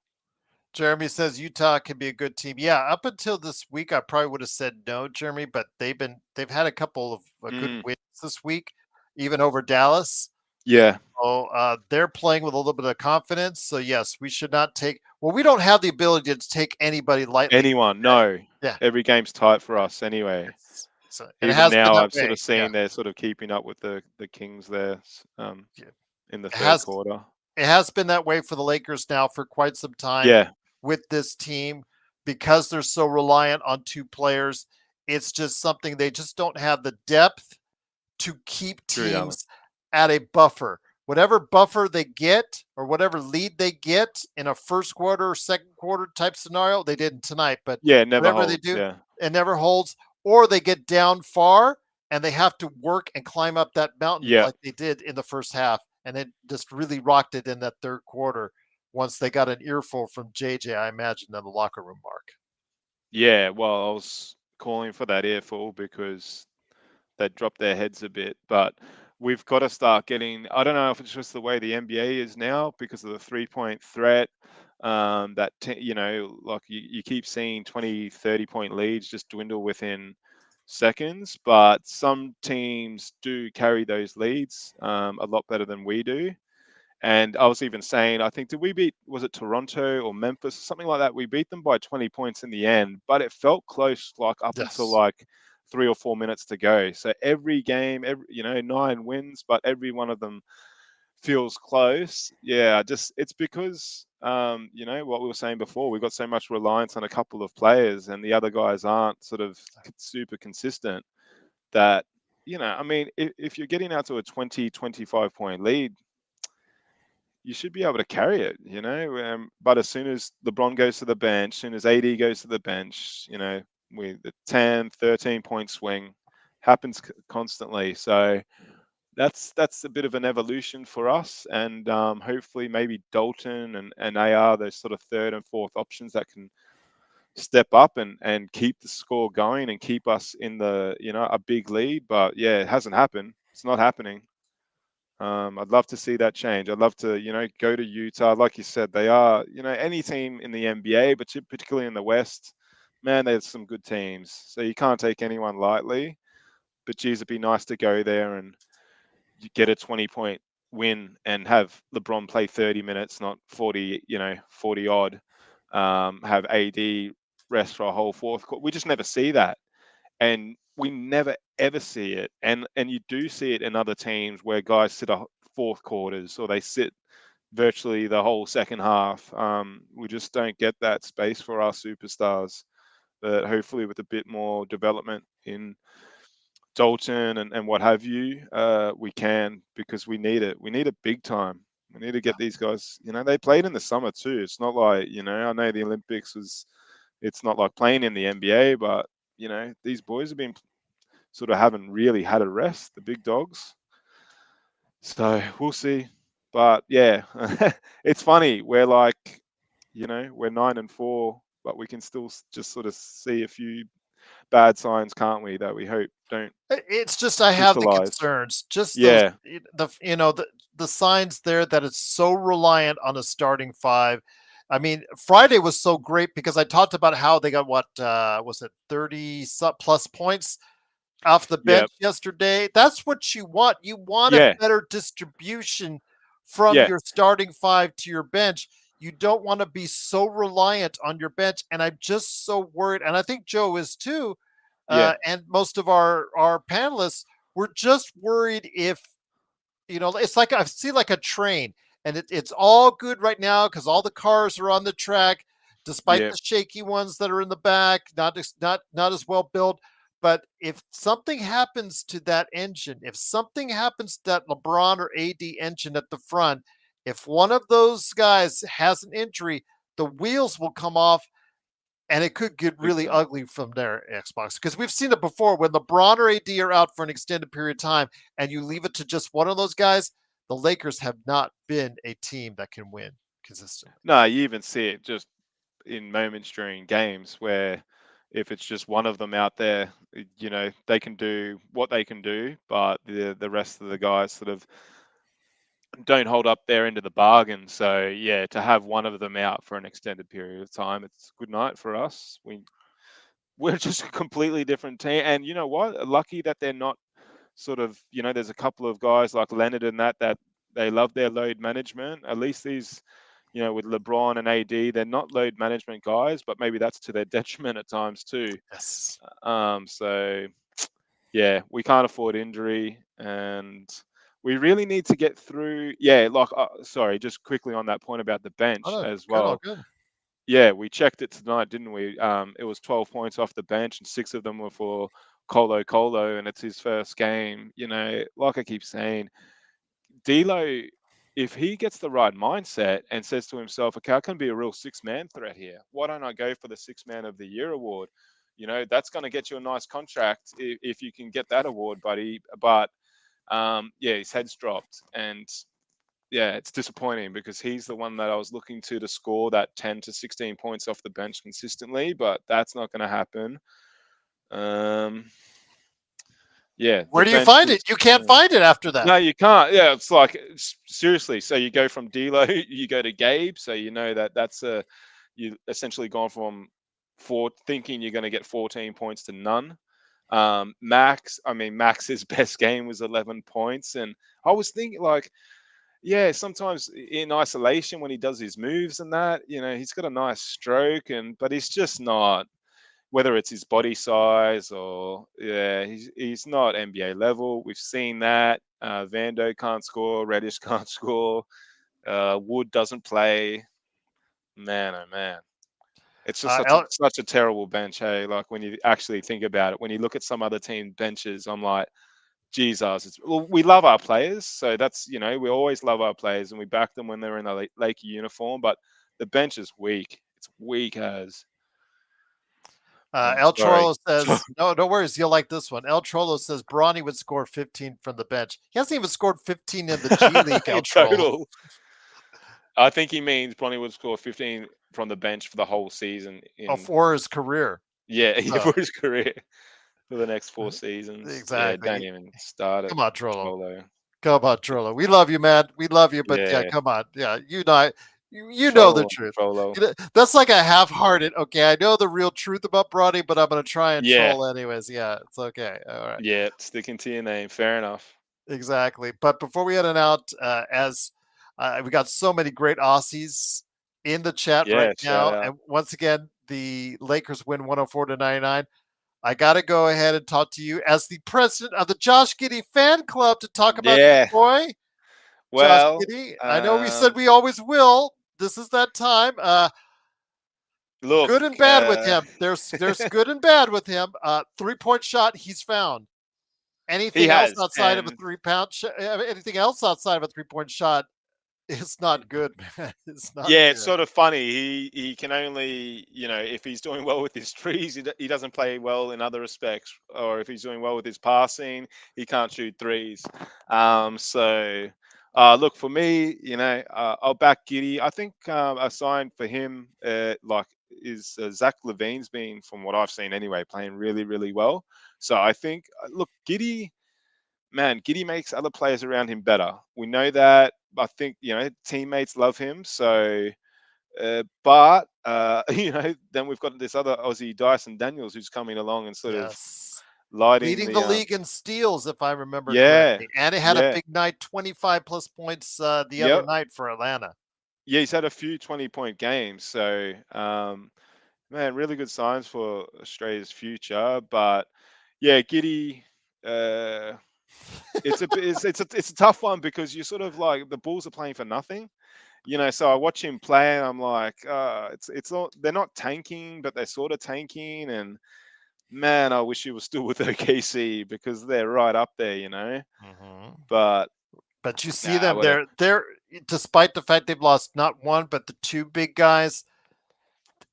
Speaker 1: Jeremy says Utah can be a good team. Yeah, up until this week, I probably would have said no, Jeremy, but they've had a couple of good
Speaker 2: Mm,
Speaker 1: wins this week, even over Dallas.
Speaker 2: yeah,
Speaker 1: So they're playing with a little bit of confidence. So yes, we should not take. Well, we don't have the ability to take anybody lightly.
Speaker 2: anyone? No,
Speaker 1: Yeah,
Speaker 2: every game's tight for us anyway.
Speaker 1: so and it
Speaker 2: Even
Speaker 1: has been
Speaker 2: now,
Speaker 1: that
Speaker 2: I've sort
Speaker 1: way.
Speaker 2: of
Speaker 1: Yeah,
Speaker 2: seen they're sort of keeping up with the Kings there,
Speaker 1: yeah.
Speaker 2: in the
Speaker 1: It
Speaker 2: third
Speaker 1: has
Speaker 2: quarter.
Speaker 1: it has been that way for the Lakers now for quite some time
Speaker 2: Yeah,
Speaker 1: with this team because they're so reliant on two players. It's just something they just don't have the depth to keep
Speaker 2: true, Alan.
Speaker 1: teams at a buffer. Whatever buffer they get or whatever lead they get in a first quarter or second quarter type scenario, they didn't tonight, but
Speaker 2: Yeah, it never
Speaker 1: whatever they
Speaker 2: holds.
Speaker 1: do,
Speaker 2: Yeah,
Speaker 1: it never holds, or they get down far and they have to work and climb up that mountain
Speaker 2: yeah,
Speaker 1: like they did in the first half. And it just really rocked it in that third quarter once they got an earful from JJ, I imagine, in the locker room, Mark.
Speaker 2: yeah. Well, I was calling for that earful because they dropped their heads a bit. But we've got to start getting. I don't know if it's just the way the NBA is now because of the 3-point threat. Like you keep seeing 20, 30 point leads just dwindle within seconds. But some teams do carry those leads a lot better than we do. And I was even saying, I think, did we beat, was it Toronto or Memphis, something like that? We beat them by 20 points in the end, but it felt close, like up until
Speaker 1: Yes.
Speaker 2: like 3 or 4 minutes to go. So every game, 9 wins, but every one of them feels close. Yeah, just it's because, what we were saying before, we've got so much reliance on a couple of players and the other guys aren't sort of super consistent that, I mean, if you're getting out to a 20, 25 point lead, you should be able to carry it, But as soon as LeBron goes to the bench, as soon as AD goes to the bench, with the 10, 13 point swing happens constantly. So that's a bit of an evolution for us. And hopefully maybe Dalton and AR, those sort of third and fourth options that can step up and keep the score going and keep us in a big lead. But yeah, it hasn't happened. It's not happening. I'd love to see that change. I'd love to, go to Utah. Like you said, they are, any team in the NBA, but particularly in the West, man, there's some good teams. So you can't take anyone lightly. But geez, it'd be nice to go there and you get a 20 point win and have LeBron play 30 minutes, not 40, 40 odd. Have AD rest for a whole fourth quarter. We just never see that, and we never ever see it. And you do see it in other teams where guys sit a fourth quarters or they sit virtually the whole second half. We just don't get that space for our superstars. But hopefully, with a bit more development in Dalton and what have you, we can, because we need it. We need it big time. We need to get these guys. They played in the summer too. It's not like, I know the Olympics was. It's not like playing in the NBA, but these boys have been sort of haven't really had a rest, the big dogs. So we'll see. But yeah, it's funny. We're like, we're 9-4, but we can still just sort of see a few bad signs, can't we? That we hope don't
Speaker 1: It's just I have the
Speaker 2: crystallize.
Speaker 1: concerns. Just those
Speaker 2: Yeah,
Speaker 1: the signs there that it's so reliant on a starting five. I mean, Friday was so great because I talked about how they got what was it 30 plus points off the
Speaker 2: yeah,
Speaker 1: bench yesterday. That's what you want. You want a
Speaker 2: yeah,
Speaker 1: better distribution from
Speaker 2: yeah,
Speaker 1: your starting five to your bench. You don't want to be so reliant on your bench. And I'm just so worried. And I think Joe is too.
Speaker 2: yeah,
Speaker 1: And most of our panelists were just worried if it's like I see like a train. and it's all good right now because all the cars are on the track, despite
Speaker 2: Yeah,
Speaker 1: the shaky ones that are in the back, not as well built. But if something happens to that engine, if something happens to that LeBron or AD engine at the front, if one of those guys has an injury, the wheels will come off and it could get
Speaker 2: big
Speaker 1: really
Speaker 2: time.
Speaker 1: ugly from their Xbox because we've seen it before when LeBron or AD are out for an extended period of time and you leave it to just one of those guys. The Lakers have not been a team that can win consistently.
Speaker 2: No, you even see it just in moments during games where if it's just one of them out there, they can do what they can do, but the rest of the guys sort of don't hold up their end of the bargain. So yeah, to have one of them out for an extended period of time, it's good night for us. We're just a completely different team, and you know what? Lucky that they're not sort of, there's a couple of guys like Leonard and that they love their load management. At least these, with LeBron and AD, they're not load management guys, but maybe that's to their detriment at times too.
Speaker 1: Yes.
Speaker 2: So yeah, we can't afford injury, and we really need to get through. Yeah, like sorry, just quickly on that point about the
Speaker 1: Oh,
Speaker 2: bench
Speaker 1: no,
Speaker 2: as
Speaker 1: good, all
Speaker 2: well.
Speaker 1: good.
Speaker 2: Yeah, we checked it tonight, didn't we? It was 12 points off the bench, and 6 of them were for Colo, and it's his first game. Like I keep saying, D'Lo, if he gets the right mindset and says to himself, "Okay, I can be a real six-man threat here. Why don't I go for the Six-Man of the Year award? That's going to get you a nice contract if you can get that award, buddy." But yeah, his head's dropped, and yeah, it's disappointing because he's the one that I was looking to score that 10 to 16 points off the bench consistently, but that's not going to happen. Um, yeah, the
Speaker 1: Where do you
Speaker 2: bench
Speaker 1: find
Speaker 2: is.
Speaker 1: it? You can't find it after that.
Speaker 2: No, you can't. Yeah, it's like seriously. So you go from D'Lo, you go to Gabe. So you know that's you essentially gone from thinking you're going to get 14 points to none. Max's best game was 11 points, and I was thinking like, yeah, sometimes in isolation when he does his moves and that, he's got a nice stroke, but he's just not. Whether it's his body size or yeah, he's not NBA level. We've seen that. Vando can't score. Reddish can't score. Wood doesn't play. Man, oh man, it's just
Speaker 1: Uh, El-
Speaker 2: such a terrible bench. Hey, like when you actually think about it, when you look at some other team benches, I'm like, Jesus, well, we love our players, so that's we always love our players and we back them when they're in a Laker uniform. But the bench is weak. It's weak as.
Speaker 1: El
Speaker 2: Sorry.
Speaker 1: Cholo says, no, no worries. You'll like this one. El Cholo says Bronny would score 15 from the bench. He hasn't even scored 15 in the G League, El
Speaker 2: In
Speaker 1: Cholo.
Speaker 2: total, I think he means Bronny would score 15 from the bench for the whole season.
Speaker 1: For his career.
Speaker 2: Yeah,
Speaker 1: So,
Speaker 2: for his career for the next 4 seasons. Yeah, don't
Speaker 1: exactly.
Speaker 2: even start it,
Speaker 1: Come on, Trollo.
Speaker 2: Cholo.
Speaker 1: Come on, Trollo. We love you, man. We love you, but yeah,
Speaker 2: Yeah,
Speaker 1: come on. Yeah, you know the
Speaker 2: Cholo and
Speaker 1: truth.
Speaker 2: Cholo.
Speaker 1: That's like a half-hearted. Okay, I know the real truth about Bronny, but I'm gonna try and
Speaker 2: Yeah,
Speaker 1: troll anyways. Yeah, it's okay. All right,
Speaker 2: yeah, sticking to your name. Fair enough.
Speaker 1: exactly. But before we head on out, as we got so many great Aussies in the chat right
Speaker 2: Yeah, shout
Speaker 1: now,
Speaker 2: out.
Speaker 1: and once again, the Lakers win 104-99. I got to go ahead and talk to you as the president of the Josh Giddey fan club to talk about your
Speaker 2: Yeah.
Speaker 1: boy, Josh
Speaker 2: Well,
Speaker 1: Giddey. I know we said we always will. This is that time.
Speaker 2: look,
Speaker 1: Good and bad with him. There's good and bad with him. 3-point shot he's found.
Speaker 2: he
Speaker 1: Anything else
Speaker 2: has,
Speaker 1: outside of a
Speaker 2: and
Speaker 1: 3-pound anything else outside of a 3-point shot is not good, man. It's not
Speaker 2: yeah, it's
Speaker 1: good.
Speaker 2: sort of funny. He can only, if he's doing well with his trees, he doesn't play well in other respects. Or if he's doing well with his passing, he can't shoot threes. So look for me, I'll back Giddy. I think a sign for him, like, is Zach Levine's been, from what I've seen anyway, playing really, really well. So I think, look, Giddy. Man, Giddy makes other players around him better. We know that. I think teammates love him. So, but then we've got this other Aussie Dyson Daniels who's coming along and sort of
Speaker 1: Yes.
Speaker 2: lighting
Speaker 1: Leading the
Speaker 2: the
Speaker 1: league in steals, if I remember
Speaker 2: yeah,
Speaker 1: correctly. And it had a
Speaker 2: yeah,
Speaker 1: big night, 25 plus points the other
Speaker 2: yep,
Speaker 1: night for Atlanta.
Speaker 2: yeah. He's had a few 20-point games. So, man, really good signs for Australia's future. But yeah, Giddy. Uh, it's a tough one because you sort of like the Bulls are playing for nothing. So I watch him play and I'm like, it's not they're not tanking, but they're sort of tanking. And man, I wish he was still with OKC because they're right up there.
Speaker 1: Mhm.
Speaker 2: But
Speaker 1: But you see
Speaker 2: nah,
Speaker 1: them,
Speaker 2: whatever.
Speaker 1: they're despite the fact they've lost not one but the two big guys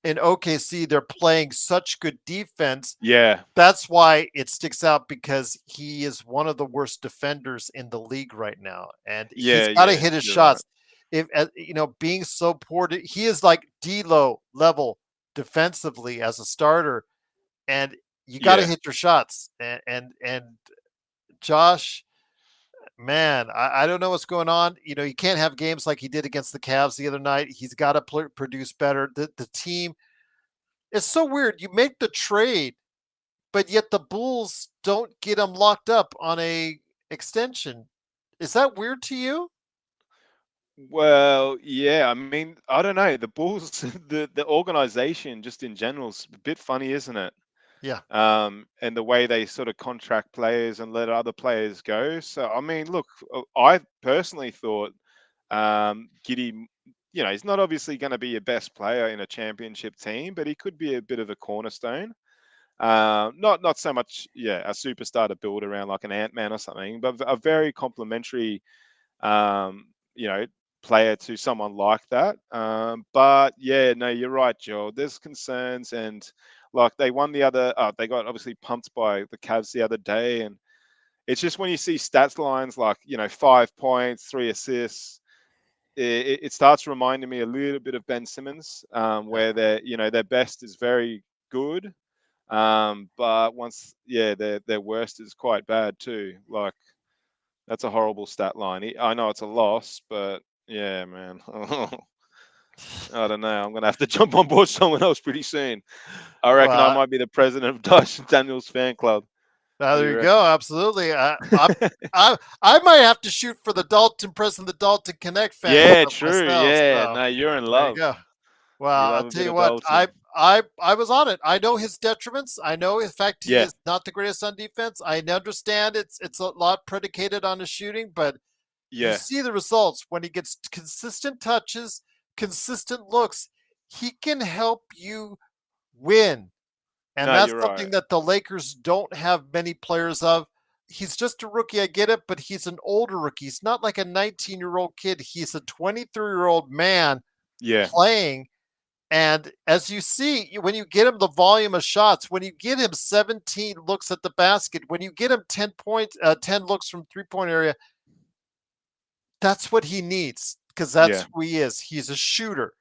Speaker 1: in OKC, they're playing such good defense.
Speaker 2: Yeah,
Speaker 1: That's why it sticks out because he is one of the worst defenders in the league right now, and he's
Speaker 2: yeah,
Speaker 1: got to
Speaker 2: yeah.
Speaker 1: hit his
Speaker 2: You're right.
Speaker 1: shots. If being so poor, he is like D'Lo level defensively as a starter, and you got to
Speaker 2: Yeah,
Speaker 1: hit your shots. And Josh, man, I don't know what's going on. He can't have games like he did against the Cavs the other night. He's got to produce better. The team, it's so weird. You make the trade, but yet the Bulls don't get him locked up on a extension. Is that weird to you?
Speaker 2: well, yeah. I mean, I don't know. The Bulls, the organization, just in general, is a bit funny, isn't it?
Speaker 1: Yeah.
Speaker 2: And the way they sort of contract players and let other players go. So, I mean, look, I personally thought Giddy, he's not obviously going to be your best player in a championship team, but he could be a bit of a cornerstone. Not so much, yeah, a superstar to build around like an Ant-Man or something, but a very complimentary, um, you know, player to someone like that. But yeah, no, you're right, Joel. There's concerns, and like they won the other, they got obviously pumped by the Cavs the other day, and it's just when you see stats lines like 5 points, 3 assists, it starts reminding me a little bit of Ben Simmons,
Speaker 1: Yeah.
Speaker 2: where their best is very good, but once their worst is quite bad too. Like that's a horrible stat line. I know it's a loss, but yeah, man. I don't know. I'm gonna have to jump on board someone else pretty soon. I reckon I
Speaker 1: Well,
Speaker 2: might be the president of Dyson Daniels fan club. What do
Speaker 1: there
Speaker 2: you
Speaker 1: you go.
Speaker 2: reckon?
Speaker 1: Absolutely. I might have to shoot for the Dalton president of the Dalton Connect fan
Speaker 2: Yeah,
Speaker 1: club
Speaker 2: true.
Speaker 1: myself.
Speaker 2: Yeah,
Speaker 1: So
Speaker 2: no, you're in
Speaker 1: there you
Speaker 2: love.
Speaker 1: go.
Speaker 2: You
Speaker 1: Well, I'll
Speaker 2: love a
Speaker 1: tell
Speaker 2: bit
Speaker 1: you
Speaker 2: of
Speaker 1: what, I
Speaker 2: Dalton.
Speaker 1: I I was on it. I know his detriments. I know in fact he
Speaker 2: Yeah,
Speaker 1: is not the greatest on defense. I understand it's a lot predicated on his shooting, but you
Speaker 2: yeah.
Speaker 1: see the results when he gets consistent touches, consistent looks. He can help you win. And
Speaker 2: No,
Speaker 1: that's
Speaker 2: you're right.
Speaker 1: something that the Lakers don't have many players of. He's just a rookie, I get it, but he's an older rookie. He's not like a 19-year-old kid. He's a 23-year-old man
Speaker 2: Yeah,
Speaker 1: playing. And as you see, when you get him the volume of shots, when you get him 17 looks at the basket, when you get him 10 points, 10 looks from 3-point area, that's what he needs because
Speaker 2: yeah.
Speaker 1: that's who he is. He's a shooter.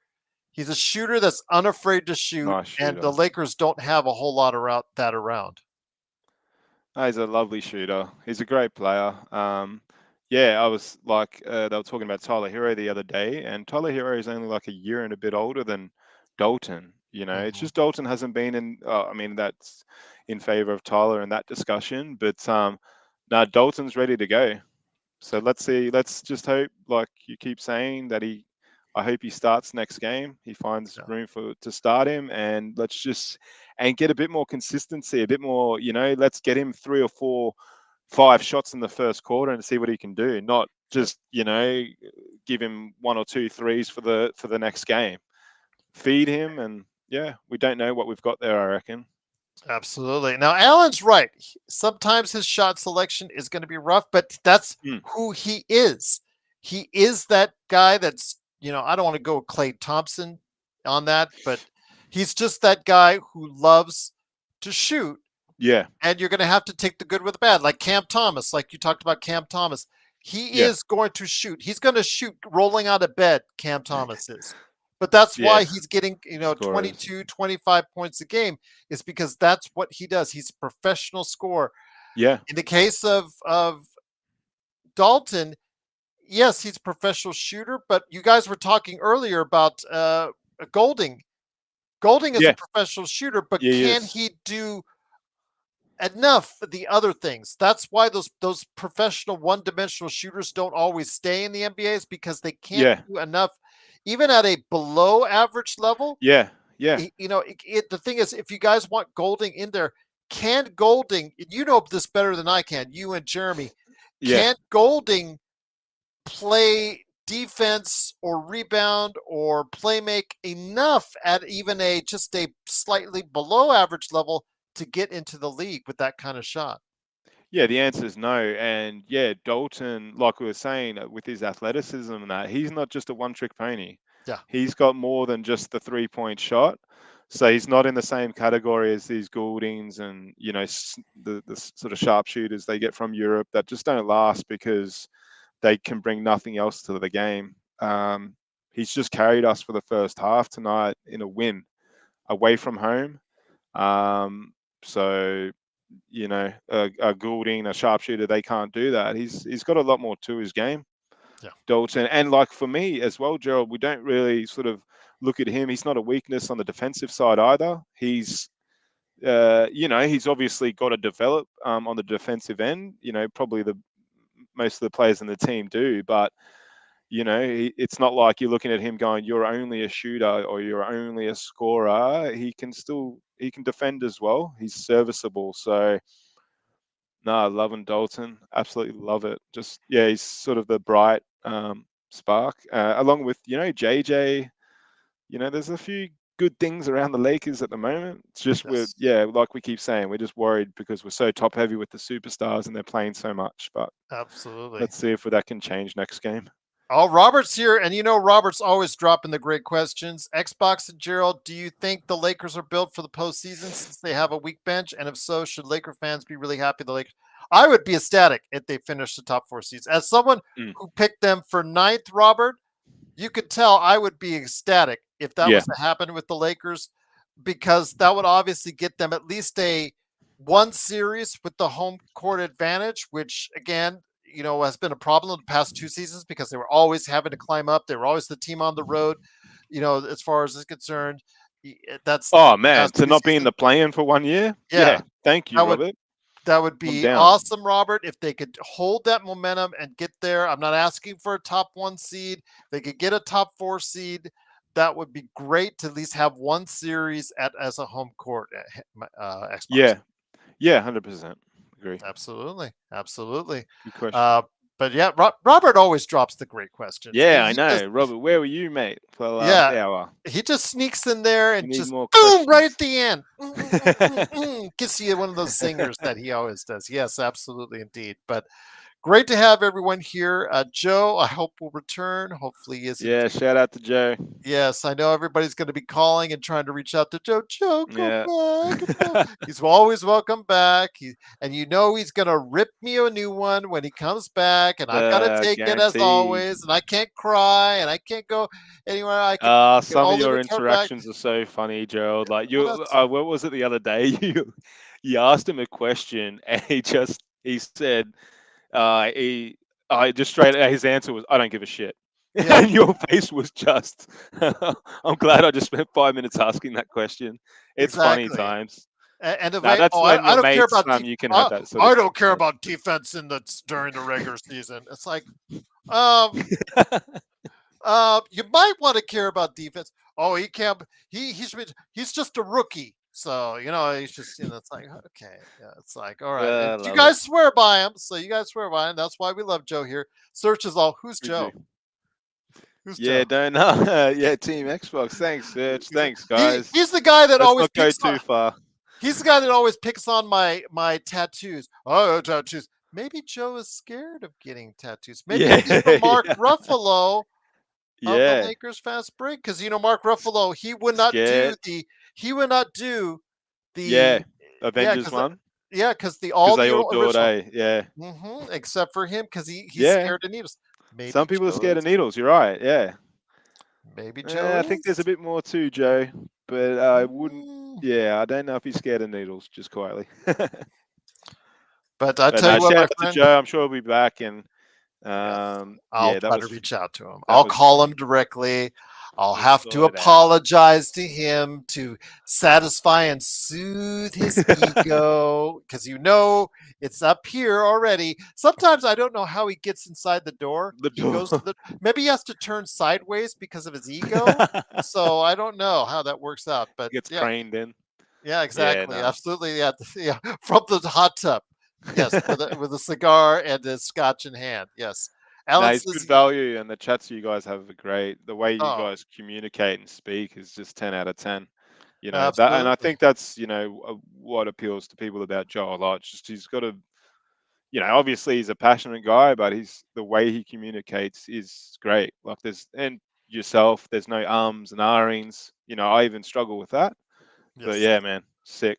Speaker 1: He's a shooter that's unafraid to shoot,
Speaker 2: Nice
Speaker 1: and the
Speaker 2: shooter.
Speaker 1: Lakers don't have a whole lot around that around.
Speaker 2: No, he's a lovely shooter. He's a great player. Yeah, I was like, they were talking about Tyler Hero the other day, and Tyler Hero is only like a year and a bit older than Dalton. It's
Speaker 1: Mhm.
Speaker 2: just Dalton hasn't been in. I mean, that's in favor of Tyler in that discussion, but no, Dalton's ready to go. So let's see. Let's just hope, like you keep saying, that he. I hope he starts next game. He finds
Speaker 1: Yeah.
Speaker 2: room to start him, and and get a bit more consistency, a bit more. Let's get him 3 or 4, 5 shots in the first quarter and see what he can do. Not
Speaker 1: Yep.
Speaker 2: just give him 1 or 2 threes for the next game. Feed him, and yeah, we don't know what we've got there. I reckon.
Speaker 1: Absolutely. Now, Allen's right. Sometimes his shot selection is going to be rough, but that's
Speaker 2: Mm,
Speaker 1: who he is. He is that guy that's, I don't want to go Clay Thompson on that, but he's just that guy who loves to shoot.
Speaker 2: yeah,
Speaker 1: And you're going to have to take the good with the bad, like Cam Thomas, like you talked about Cam Thomas. He
Speaker 2: yeah,
Speaker 1: is going to shoot. He's going to shoot rolling out of bed, Cam Thomas is. But that's
Speaker 2: yeah.
Speaker 1: why he's getting,
Speaker 2: Scorers.
Speaker 1: 22, 25 points a game, is because that's what he does. He's a professional scorer.
Speaker 2: Yeah,
Speaker 1: In the case of Dalton, yes, he's a professional shooter, but you guys were talking earlier about Golding. Golding is a
Speaker 2: yeah,
Speaker 1: professional shooter, but
Speaker 2: yeah. He
Speaker 1: can
Speaker 2: is.
Speaker 1: he do enough of the other things? That's why those professional one-dimensional shooters don't always stay in the NBA, is because they can't
Speaker 2: Yeah,
Speaker 1: do enough, even at a below average level.
Speaker 2: yeah, yeah.
Speaker 1: The thing is, if you guys want Golding in there, can Golding? You know this better than I can. You and Jeremy.
Speaker 2: Yeah.
Speaker 1: Golding play defense or rebound or play make enough at even just a slightly below average level to get into the league with that kind of shot?
Speaker 2: Yeah, the answer is no. And yeah, Dalton, like we were saying, with his athleticism and that, he's not just a one-trick pony.
Speaker 1: Yeah.
Speaker 2: He's got more than just the three-point shot. So he's not in the same category as these Gouldings and the sort of sharpshooters they get from Europe that just don't last because they can bring nothing else to the game. He's just carried us for the first half tonight in a win away from home. So a Goulding, a sharpshooter, they can't do that. He's got a lot more to his game,
Speaker 1: Yeah.
Speaker 2: Dalton. And like for me as well, Gerald, we don't really sort of look at him. He's not a weakness on the defensive side either. He's he's obviously got to develop on the defensive end. Probably the most of the players in the team do, but it's not like you're looking at him going, you're only a shooter or you're only a scorer. He can defend as well. He's serviceable. So no, I love him, Dalton. Absolutely love it. Just yeah, he's sort of the bright spark, along with JJ. There's a few good things around the Lakers at the moment. It's just
Speaker 1: Yes.
Speaker 2: like we keep saying, we're just worried because we're so top heavy with the superstars and they're playing so much. But
Speaker 1: Absolutely.
Speaker 2: let's see if that can change next game.
Speaker 1: Oh, Robert's here, and Robert's always dropping the great questions. Xbox and Gerald, do you think the Lakers are built for the postseason since they have a weak bench? And if so, should Laker fans be really happy the Lakers? I would be ecstatic if they finished the top 4 seeds. As someone who picked them for ninth, Robert, you could tell I would be ecstatic if that was to happen with the Lakers, because that would obviously get them at least a one series with the home court advantage, which again, has been a problem in the past 2 seasons because they were always having to climb up. They were always the team on the road, as far as is concerned. That's
Speaker 2: Oh
Speaker 1: the
Speaker 2: man,
Speaker 1: past
Speaker 2: to
Speaker 1: 2
Speaker 2: not be in
Speaker 1: seasons.
Speaker 2: the play-in for 1 year?
Speaker 1: Yeah,
Speaker 2: Yeah. Thank you,
Speaker 1: that would
Speaker 2: Robert.
Speaker 1: that would
Speaker 2: I'm
Speaker 1: be
Speaker 2: down.
Speaker 1: awesome, Robert, if they could hold that momentum and get there. I'm not asking for a top 1 seed. They could get a top 4 seed. That would be great to at least have one series as a home court Xbox.
Speaker 2: Yeah, 100%. Agree.
Speaker 1: Absolutely. Absolutely.
Speaker 2: Good question.
Speaker 1: But yeah, Robert always drops the great questions.
Speaker 2: Yeah, I know. Robert, where were you, mate, for the last
Speaker 1: Yeah,
Speaker 2: hour?
Speaker 1: he just sneaks in there
Speaker 2: We
Speaker 1: and
Speaker 2: need
Speaker 1: just
Speaker 2: more
Speaker 1: boom right at
Speaker 2: questions.
Speaker 1: the end. Gets you one of those zingers that he always does. Yes, absolutely indeed. But great to have everyone here. Joe, I hope will return. Hopefully he isn't.
Speaker 2: Yeah, shout out to Joe.
Speaker 1: Yes, I know everybody's going to be calling and trying to reach out to Joe. Joe, come
Speaker 2: Yeah.
Speaker 1: back. He's always welcome back. And he's going to rip me a new one when he comes back. And I've got to take it as
Speaker 2: Guaranteed.
Speaker 1: always. And I can't cry. And I can't go anywhere. I can
Speaker 2: Some of
Speaker 1: only
Speaker 2: your
Speaker 1: return back.
Speaker 2: interactions are so funny, Gerald. Like
Speaker 1: Well,
Speaker 2: what was it the other day? You asked him a question and he said, he I just straight his answer was, I don't give a shit.
Speaker 1: yeah,
Speaker 2: And your face was just I'm glad I just spent 5 minutes asking that question. It's funny
Speaker 1: exactly.
Speaker 2: times.
Speaker 1: And the
Speaker 2: Now
Speaker 1: way,
Speaker 2: that's when
Speaker 1: I
Speaker 2: your
Speaker 1: don't care
Speaker 2: mates,
Speaker 1: about
Speaker 2: you can have that sort
Speaker 1: I
Speaker 2: of
Speaker 1: don't care
Speaker 2: chat.
Speaker 1: about defense during the regular season. It's like, um, you might want to care about defense. Oh, he can't. He's just a rookie. So he's just it's like okay, yeah, it's like all right. And
Speaker 2: I
Speaker 1: you
Speaker 2: love it.
Speaker 1: guys swear by him, so you guys swear by him. That's why we love Joe here. Search is all. Who's
Speaker 2: We do.
Speaker 1: Joe? Who's
Speaker 2: Yeah,
Speaker 1: Joe?
Speaker 2: don't know. Yeah, Team Xbox. Thanks, Serge. Thanks, guys.
Speaker 1: He's the guy that
Speaker 2: Let's
Speaker 1: always
Speaker 2: not go
Speaker 1: picks
Speaker 2: too
Speaker 1: on.
Speaker 2: far.
Speaker 1: He's the guy that always picks on my tattoos. Oh, tattoos. Maybe Joe is scared of getting tattoos. Maybe
Speaker 2: Yeah,
Speaker 1: he's the Mark
Speaker 2: yeah,
Speaker 1: Ruffalo of the
Speaker 2: yeah.
Speaker 1: Lakers fast break, because Mark Ruffalo,
Speaker 2: Scared.
Speaker 1: he would not do
Speaker 2: Yeah,
Speaker 1: the yeah,
Speaker 2: Avengers one
Speaker 1: because the
Speaker 2: because
Speaker 1: all
Speaker 2: they
Speaker 1: the
Speaker 2: all do it.
Speaker 1: original,
Speaker 2: Yeah,
Speaker 1: except for him, because he's
Speaker 2: yeah.
Speaker 1: scared of needles.
Speaker 2: Some
Speaker 1: Maybe
Speaker 2: people are
Speaker 1: Joe
Speaker 2: scared of
Speaker 1: is.
Speaker 2: needles. You're right. Yeah.
Speaker 1: Maybe Joe
Speaker 2: I think
Speaker 1: is.
Speaker 2: there's a bit more too, Joe. But I wouldn't.
Speaker 1: Mm.
Speaker 2: Yeah, I don't know if he's scared of needles. Just quietly.
Speaker 1: But I
Speaker 2: But
Speaker 1: tell you what,
Speaker 2: shout
Speaker 1: my
Speaker 2: out to
Speaker 1: friend.
Speaker 2: Joe. I'm sure he'll be back. And
Speaker 1: Yes, I'll
Speaker 2: yeah,
Speaker 1: try to reach out to him.
Speaker 2: that
Speaker 1: I'll
Speaker 2: was
Speaker 1: call him
Speaker 2: funny.
Speaker 1: directly. I'll
Speaker 2: We'll
Speaker 1: have to
Speaker 2: sort it out.
Speaker 1: apologize to him to satisfy and soothe his ego, because it's up here already. Sometimes I don't know how he gets inside the door.
Speaker 2: The
Speaker 1: He goes
Speaker 2: door.
Speaker 1: to maybe he has to turn sideways because of his ego. So I don't know how that works out, but
Speaker 2: Gets
Speaker 1: yeah,
Speaker 2: craned in.
Speaker 1: yeah,
Speaker 2: Yeah,
Speaker 1: exactly,
Speaker 2: no.
Speaker 1: absolutely, yeah, yeah, from the hot tub. Yes, with a cigar and a scotch in hand. Yes.
Speaker 2: No,
Speaker 1: Alan
Speaker 2: it's
Speaker 1: says,
Speaker 2: good value, and the chats you guys have are great. The way you
Speaker 1: "Oh,
Speaker 2: guys communicate and speak is just 10 out of 10. You know that, and I
Speaker 1: absolutely.
Speaker 2: think that's what appeals to people about Joel. Like, just he's got a, obviously he's a passionate guy, but he's the way he communicates is great. Like and yourself, there's no ums and ahings. I even struggle with that. But
Speaker 1: Yes.
Speaker 2: yeah, man, sick.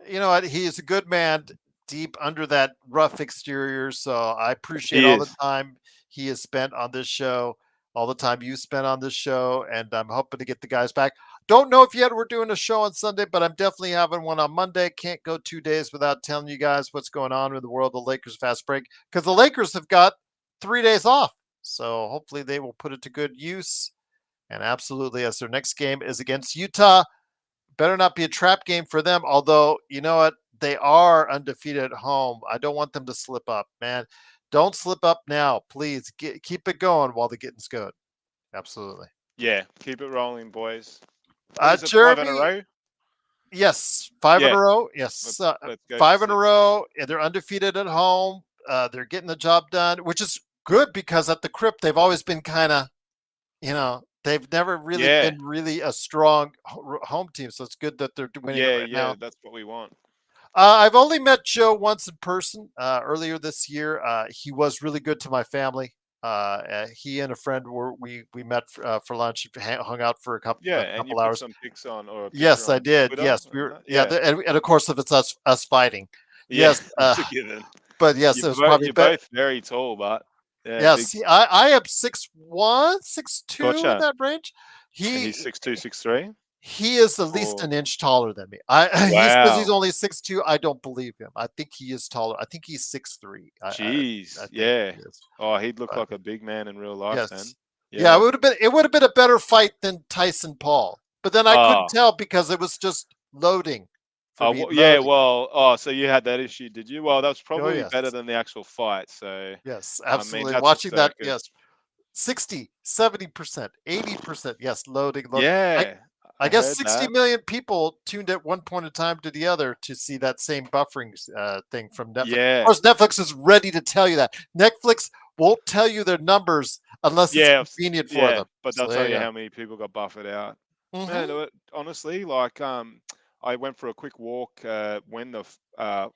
Speaker 1: You know what? He is a good man deep under that rough exterior. So I appreciate
Speaker 2: He
Speaker 1: all the
Speaker 2: is.
Speaker 1: time he has spent on this show, all the time you spent on this show, and I'm hoping to get the guys back. Don't know if yet we're doing a show on Sunday, but I'm definitely having one on Monday. Can't go 2 days without telling you guys what's going on in the world of the Lakers fast break because the Lakers have got 3 days off. So hopefully they will put it to good use. And absolutely, as their next game is against Utah, better not be a trap game for them. Although, you know what? They are undefeated at home. I don't want them to slip up, man. Don't slip up now. Please keep it going while the getting's good. Absolutely.
Speaker 2: Yeah, keep it rolling, boys. What is it? 5 in a
Speaker 1: Jeremy,
Speaker 2: row?
Speaker 1: yes, five in
Speaker 2: Yeah,
Speaker 1: a row. Yes,
Speaker 2: let's go for
Speaker 1: five in a
Speaker 2: 6.
Speaker 1: row. And they're undefeated at home. They're getting the job done, which is good because at the Crypt, they've always been kind of, they've never really
Speaker 2: Yeah,
Speaker 1: been really a strong home team. So it's good that they're winning it
Speaker 2: yeah,
Speaker 1: right
Speaker 2: yeah.
Speaker 1: now.
Speaker 2: That's what we want.
Speaker 1: I've only met Joe once in person earlier this year. He was really good to my family. He and a friend we met for lunch, hung out for
Speaker 2: Yeah,
Speaker 1: a
Speaker 2: and you
Speaker 1: couple
Speaker 2: put
Speaker 1: hours.
Speaker 2: some pics on or a picture
Speaker 1: Yes, I
Speaker 2: on
Speaker 1: did.
Speaker 2: Twitter
Speaker 1: Yes, we
Speaker 2: and
Speaker 1: were.
Speaker 2: that.
Speaker 1: Yeah,
Speaker 2: Yeah,
Speaker 1: and of course, if it's us fighting,
Speaker 2: yeah,
Speaker 1: yes.
Speaker 2: that's a given.
Speaker 1: But yes, it was probably
Speaker 2: You're
Speaker 1: better.
Speaker 2: both very tall, but yeah, big.
Speaker 1: Yes, I am 6'1", 6'2", in
Speaker 2: Gotcha.
Speaker 1: that range.
Speaker 2: And he's
Speaker 1: He
Speaker 2: 6'2", 6'3"?
Speaker 1: He is at least
Speaker 2: Or
Speaker 1: an inch taller than me. I he says he's
Speaker 2: wow.
Speaker 1: only 6'2". I don't believe him. I think he is taller. I think he's 6'3". I
Speaker 2: Jeez,
Speaker 1: think
Speaker 2: yeah.
Speaker 1: he is.
Speaker 2: Oh, he'd look
Speaker 1: But
Speaker 2: like a big man in real life then.
Speaker 1: yes. Yeah,
Speaker 2: Yeah.
Speaker 1: it would have been a better fight than Tyson Paul. But then I couldn't
Speaker 2: Oh,
Speaker 1: tell because it was just loading for
Speaker 2: oh,
Speaker 1: me,
Speaker 2: yeah.
Speaker 1: loading.
Speaker 2: Well, oh, so you had that issue, did you? Well, that's
Speaker 1: Oh
Speaker 2: probably better
Speaker 1: yes.
Speaker 2: than the actual fight. So,
Speaker 1: Yes,
Speaker 2: I mean,
Speaker 1: absolutely.
Speaker 2: that's a
Speaker 1: Watching that, yes.
Speaker 2: circus.
Speaker 1: 60, 70%, 80%. Yes, loading, load. I
Speaker 2: Yeah,
Speaker 1: I
Speaker 2: I
Speaker 1: guess
Speaker 2: heard
Speaker 1: 60
Speaker 2: that.
Speaker 1: million people tuned at one point in time to the other to see that same buffering thing from Netflix. Of
Speaker 2: Yeah,
Speaker 1: course, Netflix is ready to tell you that. Netflix won't tell you their numbers unless it's
Speaker 2: yeah,
Speaker 1: convenient for
Speaker 2: yeah.
Speaker 1: them.
Speaker 2: But they'll
Speaker 1: So
Speaker 2: tell
Speaker 1: there you
Speaker 2: you
Speaker 1: go.
Speaker 2: how many people got buffered out. Man,
Speaker 1: Hmm.
Speaker 2: honestly, like, I went for a quick walk when the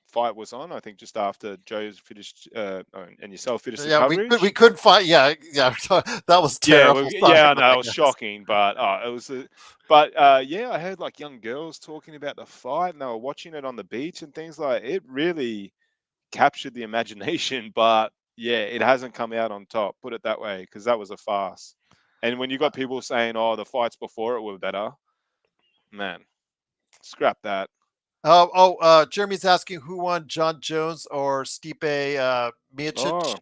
Speaker 2: fight was on. I think just after Joe's finished, and yourself finished the
Speaker 1: Yeah, we
Speaker 2: coverage.
Speaker 1: couldn't find. Yeah, yeah, that was
Speaker 2: Yeah,
Speaker 1: terrible
Speaker 2: yeah, I
Speaker 1: timing,
Speaker 2: know
Speaker 1: I
Speaker 2: it was
Speaker 1: guess.
Speaker 2: shocking, but it was. But yeah, I heard like young girls talking about the fight, and they were watching it on the beach and things like. It really captured the imagination, but yeah, it hasn't come out on top. Put it that way, because that was a farce. And when you got people saying, "Oh, the fights before it were better," man, scrap that.
Speaker 1: Jeremy's asking who won, John Jones or Stipe Miocic.
Speaker 2: Oh,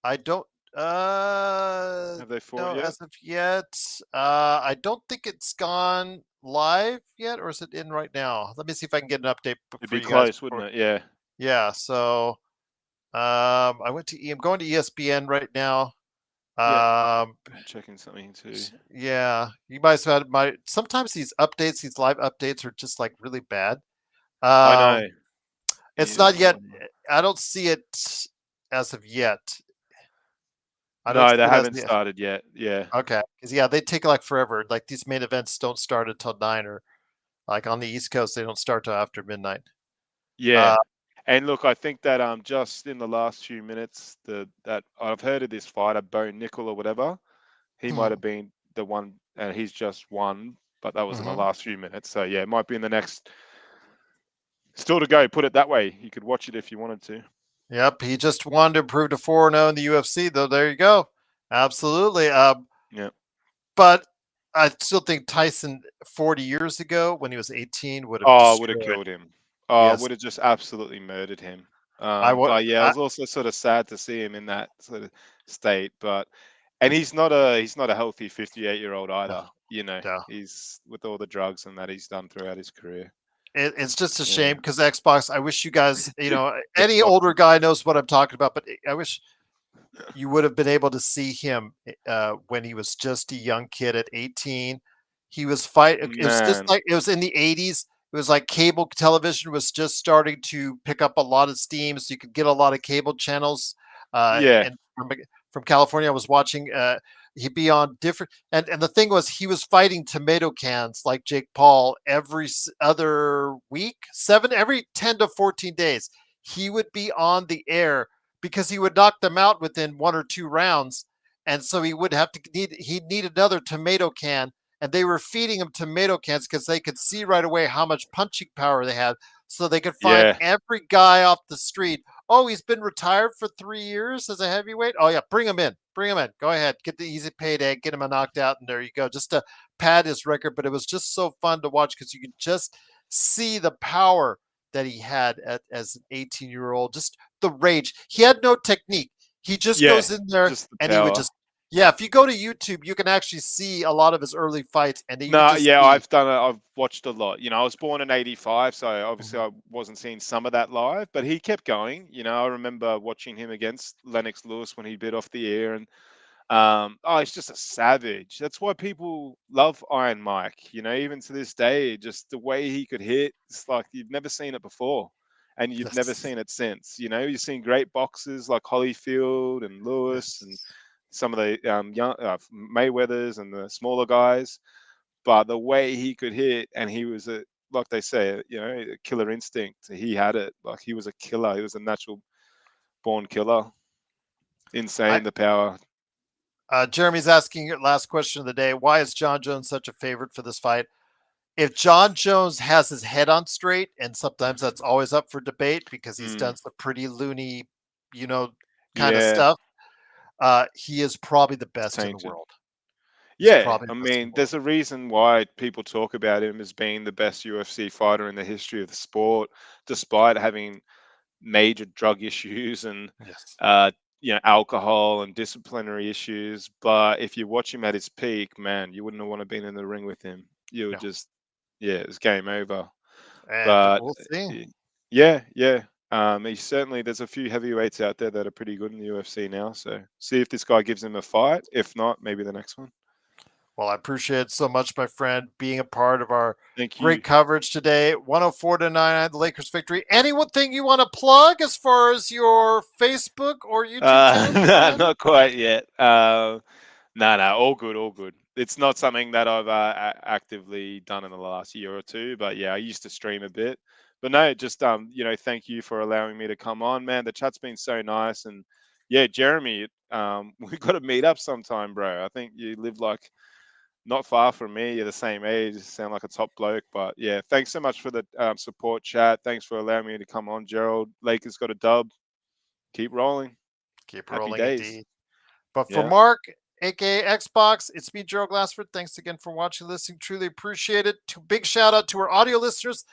Speaker 1: I don't
Speaker 2: have they fought
Speaker 1: know
Speaker 2: yet?
Speaker 1: as of yet. I don't think it's gone live yet, or is it in right now? Let me see if I can get an update
Speaker 2: It'd
Speaker 1: for
Speaker 2: be
Speaker 1: you guys
Speaker 2: close, wouldn't
Speaker 1: before.
Speaker 2: it? Yeah,
Speaker 1: Yeah, so I'm going to ESPN right now.
Speaker 2: yeah.
Speaker 1: Um,
Speaker 2: I'm checking something too.
Speaker 1: yeah, you guys had my sometimes these updates, these live updates are just like really bad.
Speaker 2: I
Speaker 1: Um,
Speaker 2: know.
Speaker 1: it's
Speaker 2: Yeah.
Speaker 1: not yet. I don't see it as of yet. I don't
Speaker 2: No,
Speaker 1: see
Speaker 2: they
Speaker 1: it as
Speaker 2: haven't
Speaker 1: yet.
Speaker 2: started yet. Yeah.
Speaker 1: Okay, because yeah, they take like forever. Like these main events don't start until 9 or like on the East Coast, they don't start till after midnight.
Speaker 2: Yeah.
Speaker 1: Uh,
Speaker 2: And look, I think that just in the last few minutes, that I've heard of this fighter, Bo Nickel or whatever. He might have been the one, and he's just won, but that was in the
Speaker 1: mm-hmm.
Speaker 2: last few minutes. So yeah, it might be in the next. Still to go. Put it that way. You could watch it if you wanted to.
Speaker 1: Yep, he just wanted to improve to 4-0 in the UFC, though. There you go. Absolutely.
Speaker 2: Yeah.
Speaker 1: But I still think Tyson 40 years ago, when he was 18, would have
Speaker 2: Oh, I would have
Speaker 1: destroyed.
Speaker 2: killed him. Oh, I
Speaker 1: Yes,
Speaker 2: would have just absolutely murdered him.
Speaker 1: I would.
Speaker 2: But yeah, I was also sort of sad to see him in that sort of state. But and he's not a healthy 58-year-old
Speaker 1: No,
Speaker 2: either.
Speaker 1: no.
Speaker 2: He's with all the drugs and that he's done throughout his career.
Speaker 1: It's just a
Speaker 2: Yeah.
Speaker 1: shame because Xbox. I wish you guys, any
Speaker 2: Xbox.
Speaker 1: older guy knows what I'm talking about. But I wish you would have been able to see him when he was just a young kid at 18. He was fight. It was just
Speaker 2: Man.
Speaker 1: like it was in the 80s. It was like cable television was just starting to pick up a lot of steam, so you could get a lot of cable channels.
Speaker 2: Yeah,
Speaker 1: And from California, I was watching. He'd be on different, and the thing was, he was fighting tomato cans like Jake Paul every other week, every 10 to 14 days. He would be on the air because he would knock them out within 1 or 2 rounds, and so he would have to he'd need another tomato can, and they were feeding him tomato cans because they could see right away how much punching power they had, so they could find
Speaker 2: yeah,
Speaker 1: every guy off the street. Oh, he's been retired for 3 years as a heavyweight. Oh yeah, bring him in, bring him in. Go ahead, get the easy payday, get him a knocked out, and there you go, just to pad his record. But it was just so fun to watch because you could just see the power that he had as an 18-year-old. Just the rage. He had no technique. He just
Speaker 2: yeah.
Speaker 1: goes in there
Speaker 2: Just the
Speaker 1: and he would
Speaker 2: power.
Speaker 1: just, yeah, if you go to YouTube, you can actually see a lot of his early fights, and you could
Speaker 2: No,
Speaker 1: just
Speaker 2: yeah,
Speaker 1: see.
Speaker 2: I've done it. I've watched a lot. I was born in '85, so obviously
Speaker 1: Mhm.
Speaker 2: I wasn't seeing some of that live, but he kept going. I remember watching him against Lennox Lewis when he bit off the ear, and oh, he's just a savage. That's why people love Iron Mike. Even to this day, just the way he could hit, it's like you've never seen it before, and you've never
Speaker 1: Yes,
Speaker 2: seen it since. You've seen great boxers like Holyfield and Lewis and
Speaker 1: yes.
Speaker 2: some of the young Mayweathers and the smaller guys, but the way he could hit, and he was like they say, a killer instinct. He had it. Like he was a killer. He was a natural born killer.
Speaker 1: I
Speaker 2: Insane the power.
Speaker 1: Jeremy's asking your last question of the day. Why is John Jones such a favorite for this fight? If John Jones has his head on straight, and sometimes that's always up for debate because he's
Speaker 2: Mm,
Speaker 1: done some pretty loony, you know, kind of
Speaker 2: yeah,
Speaker 1: stuff, he is probably the
Speaker 2: it's
Speaker 1: best in the
Speaker 2: tainted.
Speaker 1: world. He's
Speaker 2: Yeah,
Speaker 1: probably
Speaker 2: I
Speaker 1: the best in
Speaker 2: mean,
Speaker 1: the world.
Speaker 2: there's a reason why people talk about him as being the best UFC fighter in the history of the sport, despite having major drug issues and
Speaker 1: Yes.
Speaker 2: uh, alcohol and disciplinary issues. But if you watch him at his peak, man, you wouldn't want to been in the ring with him. You would
Speaker 1: No.
Speaker 2: just, yeah, it's game over.
Speaker 1: And
Speaker 2: But
Speaker 1: we'll see.
Speaker 2: yeah, yeah. There's a few heavyweights out there that are pretty good in the UFC now. So see if this guy gives him a fight. If not, maybe the next one.
Speaker 1: Well, I appreciate it so much, my friend, being a part of our
Speaker 2: Thank
Speaker 1: great
Speaker 2: you.
Speaker 1: coverage today. 104-99, the Lakers victory. Anything you want to plug as far as your Facebook or YouTube channel, my
Speaker 2: No,
Speaker 1: friend?
Speaker 2: not quite yet. No, no, all good, all good. It's not something that I've actively done in the last year or two, but yeah, I used to stream a bit. But no, just thank you for allowing me to come on, man. The chat's been so nice, and yeah, Jeremy, we got to meet up sometime, bro. I think you live like not far from me. You're the same age. You sound like a top bloke, but yeah, thanks so much for the support chat. Thanks for allowing me to come on, Gerald. Lakers got a dub. Keep rolling.
Speaker 1: Keep
Speaker 2: Happy
Speaker 1: rolling
Speaker 2: days.
Speaker 1: indeed. But for
Speaker 2: Yeah.
Speaker 1: Mark, aka Xbox, it's me, Gerald Glassford. Thanks again for watching, listening. Truly appreciate it. Big shout out to our audio listeners.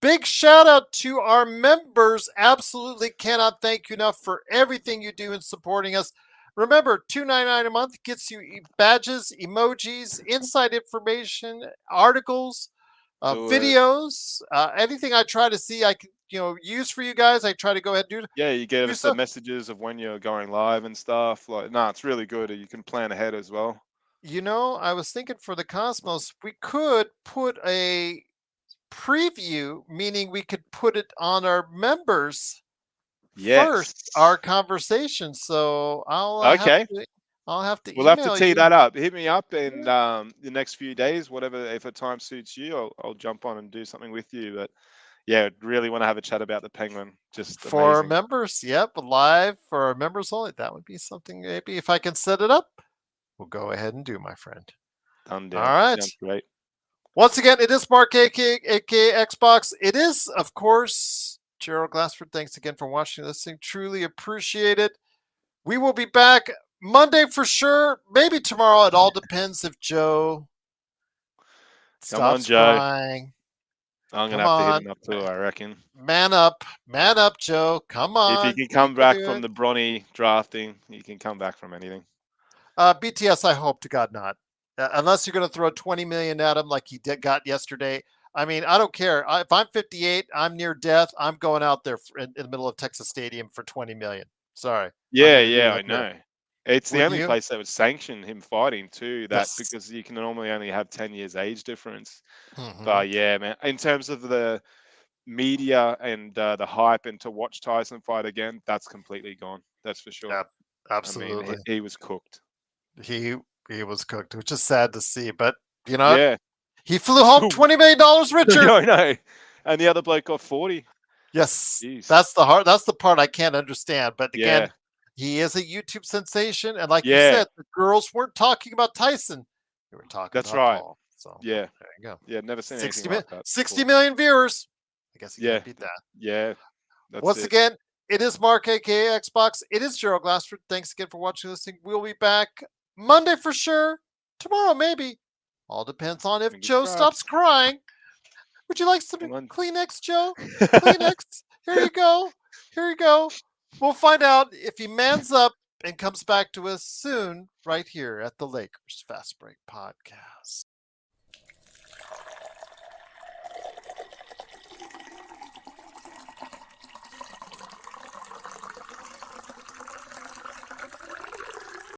Speaker 1: Big shout out to our members. Absolutely cannot thank you enough for everything you do in supporting us. Remember, $2.99 a month gets you badges, emojis, inside information, articles,
Speaker 2: Do it.
Speaker 1: videos, anything I try to see I can use for you guys. I try to go ahead and
Speaker 2: Yeah, you get
Speaker 1: do
Speaker 2: us the
Speaker 1: so.
Speaker 2: messages of when you're going live and stuff. Like, no, it's really good. You can plan ahead as well.
Speaker 1: I was thinking for the Cosmos, we could put a preview, meaning we could put it on our members first,
Speaker 2: Yes.
Speaker 1: our conversation. So
Speaker 2: Okay.
Speaker 1: I'll have to
Speaker 2: We'll have to
Speaker 1: email
Speaker 2: tee
Speaker 1: you.
Speaker 2: that up. Hit me up in
Speaker 1: Yeah.
Speaker 2: the next few days, whatever, if a time suits you, I'll jump on and do something with you. But yeah, really want to have a chat about the Penguin. Just
Speaker 1: For our
Speaker 2: amazing.
Speaker 1: members, yep, live for our members only. That would be something maybe if I can set it up, we'll go ahead and do, my friend.
Speaker 2: Done
Speaker 1: All
Speaker 2: deal.
Speaker 1: right.
Speaker 2: Sounds great.
Speaker 1: Once again, it is Mark, aka Xbox. It is, of course, Gerald Glassford. Thanks again for watching, listening. Truly appreciate it. We will be back Monday for sure. Maybe tomorrow. It all depends if Joe
Speaker 2: Come on,
Speaker 1: stops
Speaker 2: Joe.
Speaker 1: crying.
Speaker 2: I'm gonna
Speaker 1: Come
Speaker 2: have to hit
Speaker 1: on.
Speaker 2: him up too, I reckon.
Speaker 1: Man up. Man up, Joe. Come
Speaker 2: If he
Speaker 1: on.
Speaker 2: can
Speaker 1: You
Speaker 2: come
Speaker 1: can
Speaker 2: back
Speaker 1: do
Speaker 2: from
Speaker 1: it.
Speaker 2: the Bronny drafting, he can come back from anything.
Speaker 1: BTS, I hope to God not. Unless you're going to throw 20 million at him like he got yesterday. I mean, I don't care. If I'm 58, I'm near death. I'm going out there in the middle of Texas Stadium for 20 million. Sorry, I'm
Speaker 2: Yeah,
Speaker 1: going to do
Speaker 2: yeah,
Speaker 1: it
Speaker 2: I
Speaker 1: up here.
Speaker 2: know. It's the
Speaker 1: Wouldn't
Speaker 2: only
Speaker 1: you?
Speaker 2: place that would sanction him fighting too, that
Speaker 1: Yes.
Speaker 2: because you can normally only have 10 years age difference.
Speaker 1: Hmm.
Speaker 2: But yeah, man, in terms of the media and the hype and to watch Tyson fight again, that's completely gone. That's for sure.
Speaker 1: Yeah,
Speaker 2: I mean,
Speaker 1: absolutely.
Speaker 2: he was cooked.
Speaker 1: He he was cooked, which is sad to see. But you know what?
Speaker 2: Yeah.
Speaker 1: He flew
Speaker 2: He's
Speaker 1: home
Speaker 2: still
Speaker 1: $20 million richer.
Speaker 2: I know. And the other bloke got 40.
Speaker 1: Yes,
Speaker 2: Jeez.
Speaker 1: that's the part I can't understand. But again,
Speaker 2: Yeah.
Speaker 1: he is a YouTube sensation, and like you
Speaker 2: Yeah.
Speaker 1: said, the girls weren't talking about Tyson; they were talking
Speaker 2: That's
Speaker 1: about
Speaker 2: right.
Speaker 1: Paul. So
Speaker 2: Yeah.
Speaker 1: there you go.
Speaker 2: Yeah. Never seen anything
Speaker 1: 60,
Speaker 2: like that
Speaker 1: 60
Speaker 2: before.
Speaker 1: million viewers. I guess you
Speaker 2: Yeah.
Speaker 1: can't beat that.
Speaker 2: Yeah. That's
Speaker 1: Once
Speaker 2: it.
Speaker 1: again, it is Mark, aka Xbox. It is Gerald Glassford. Thanks again for watching this thing. We'll be back Monday for sure. Tomorrow, maybe. All depends on if
Speaker 2: Fingers
Speaker 1: Joe stops
Speaker 2: crossed.
Speaker 1: crying. Would you like some
Speaker 2: Come on.
Speaker 1: Kleenex, Joe? Kleenex. Here you go. Here you go. We'll find out if he mans up and comes back to us soon, right here at the Lakers Fast Break Podcast.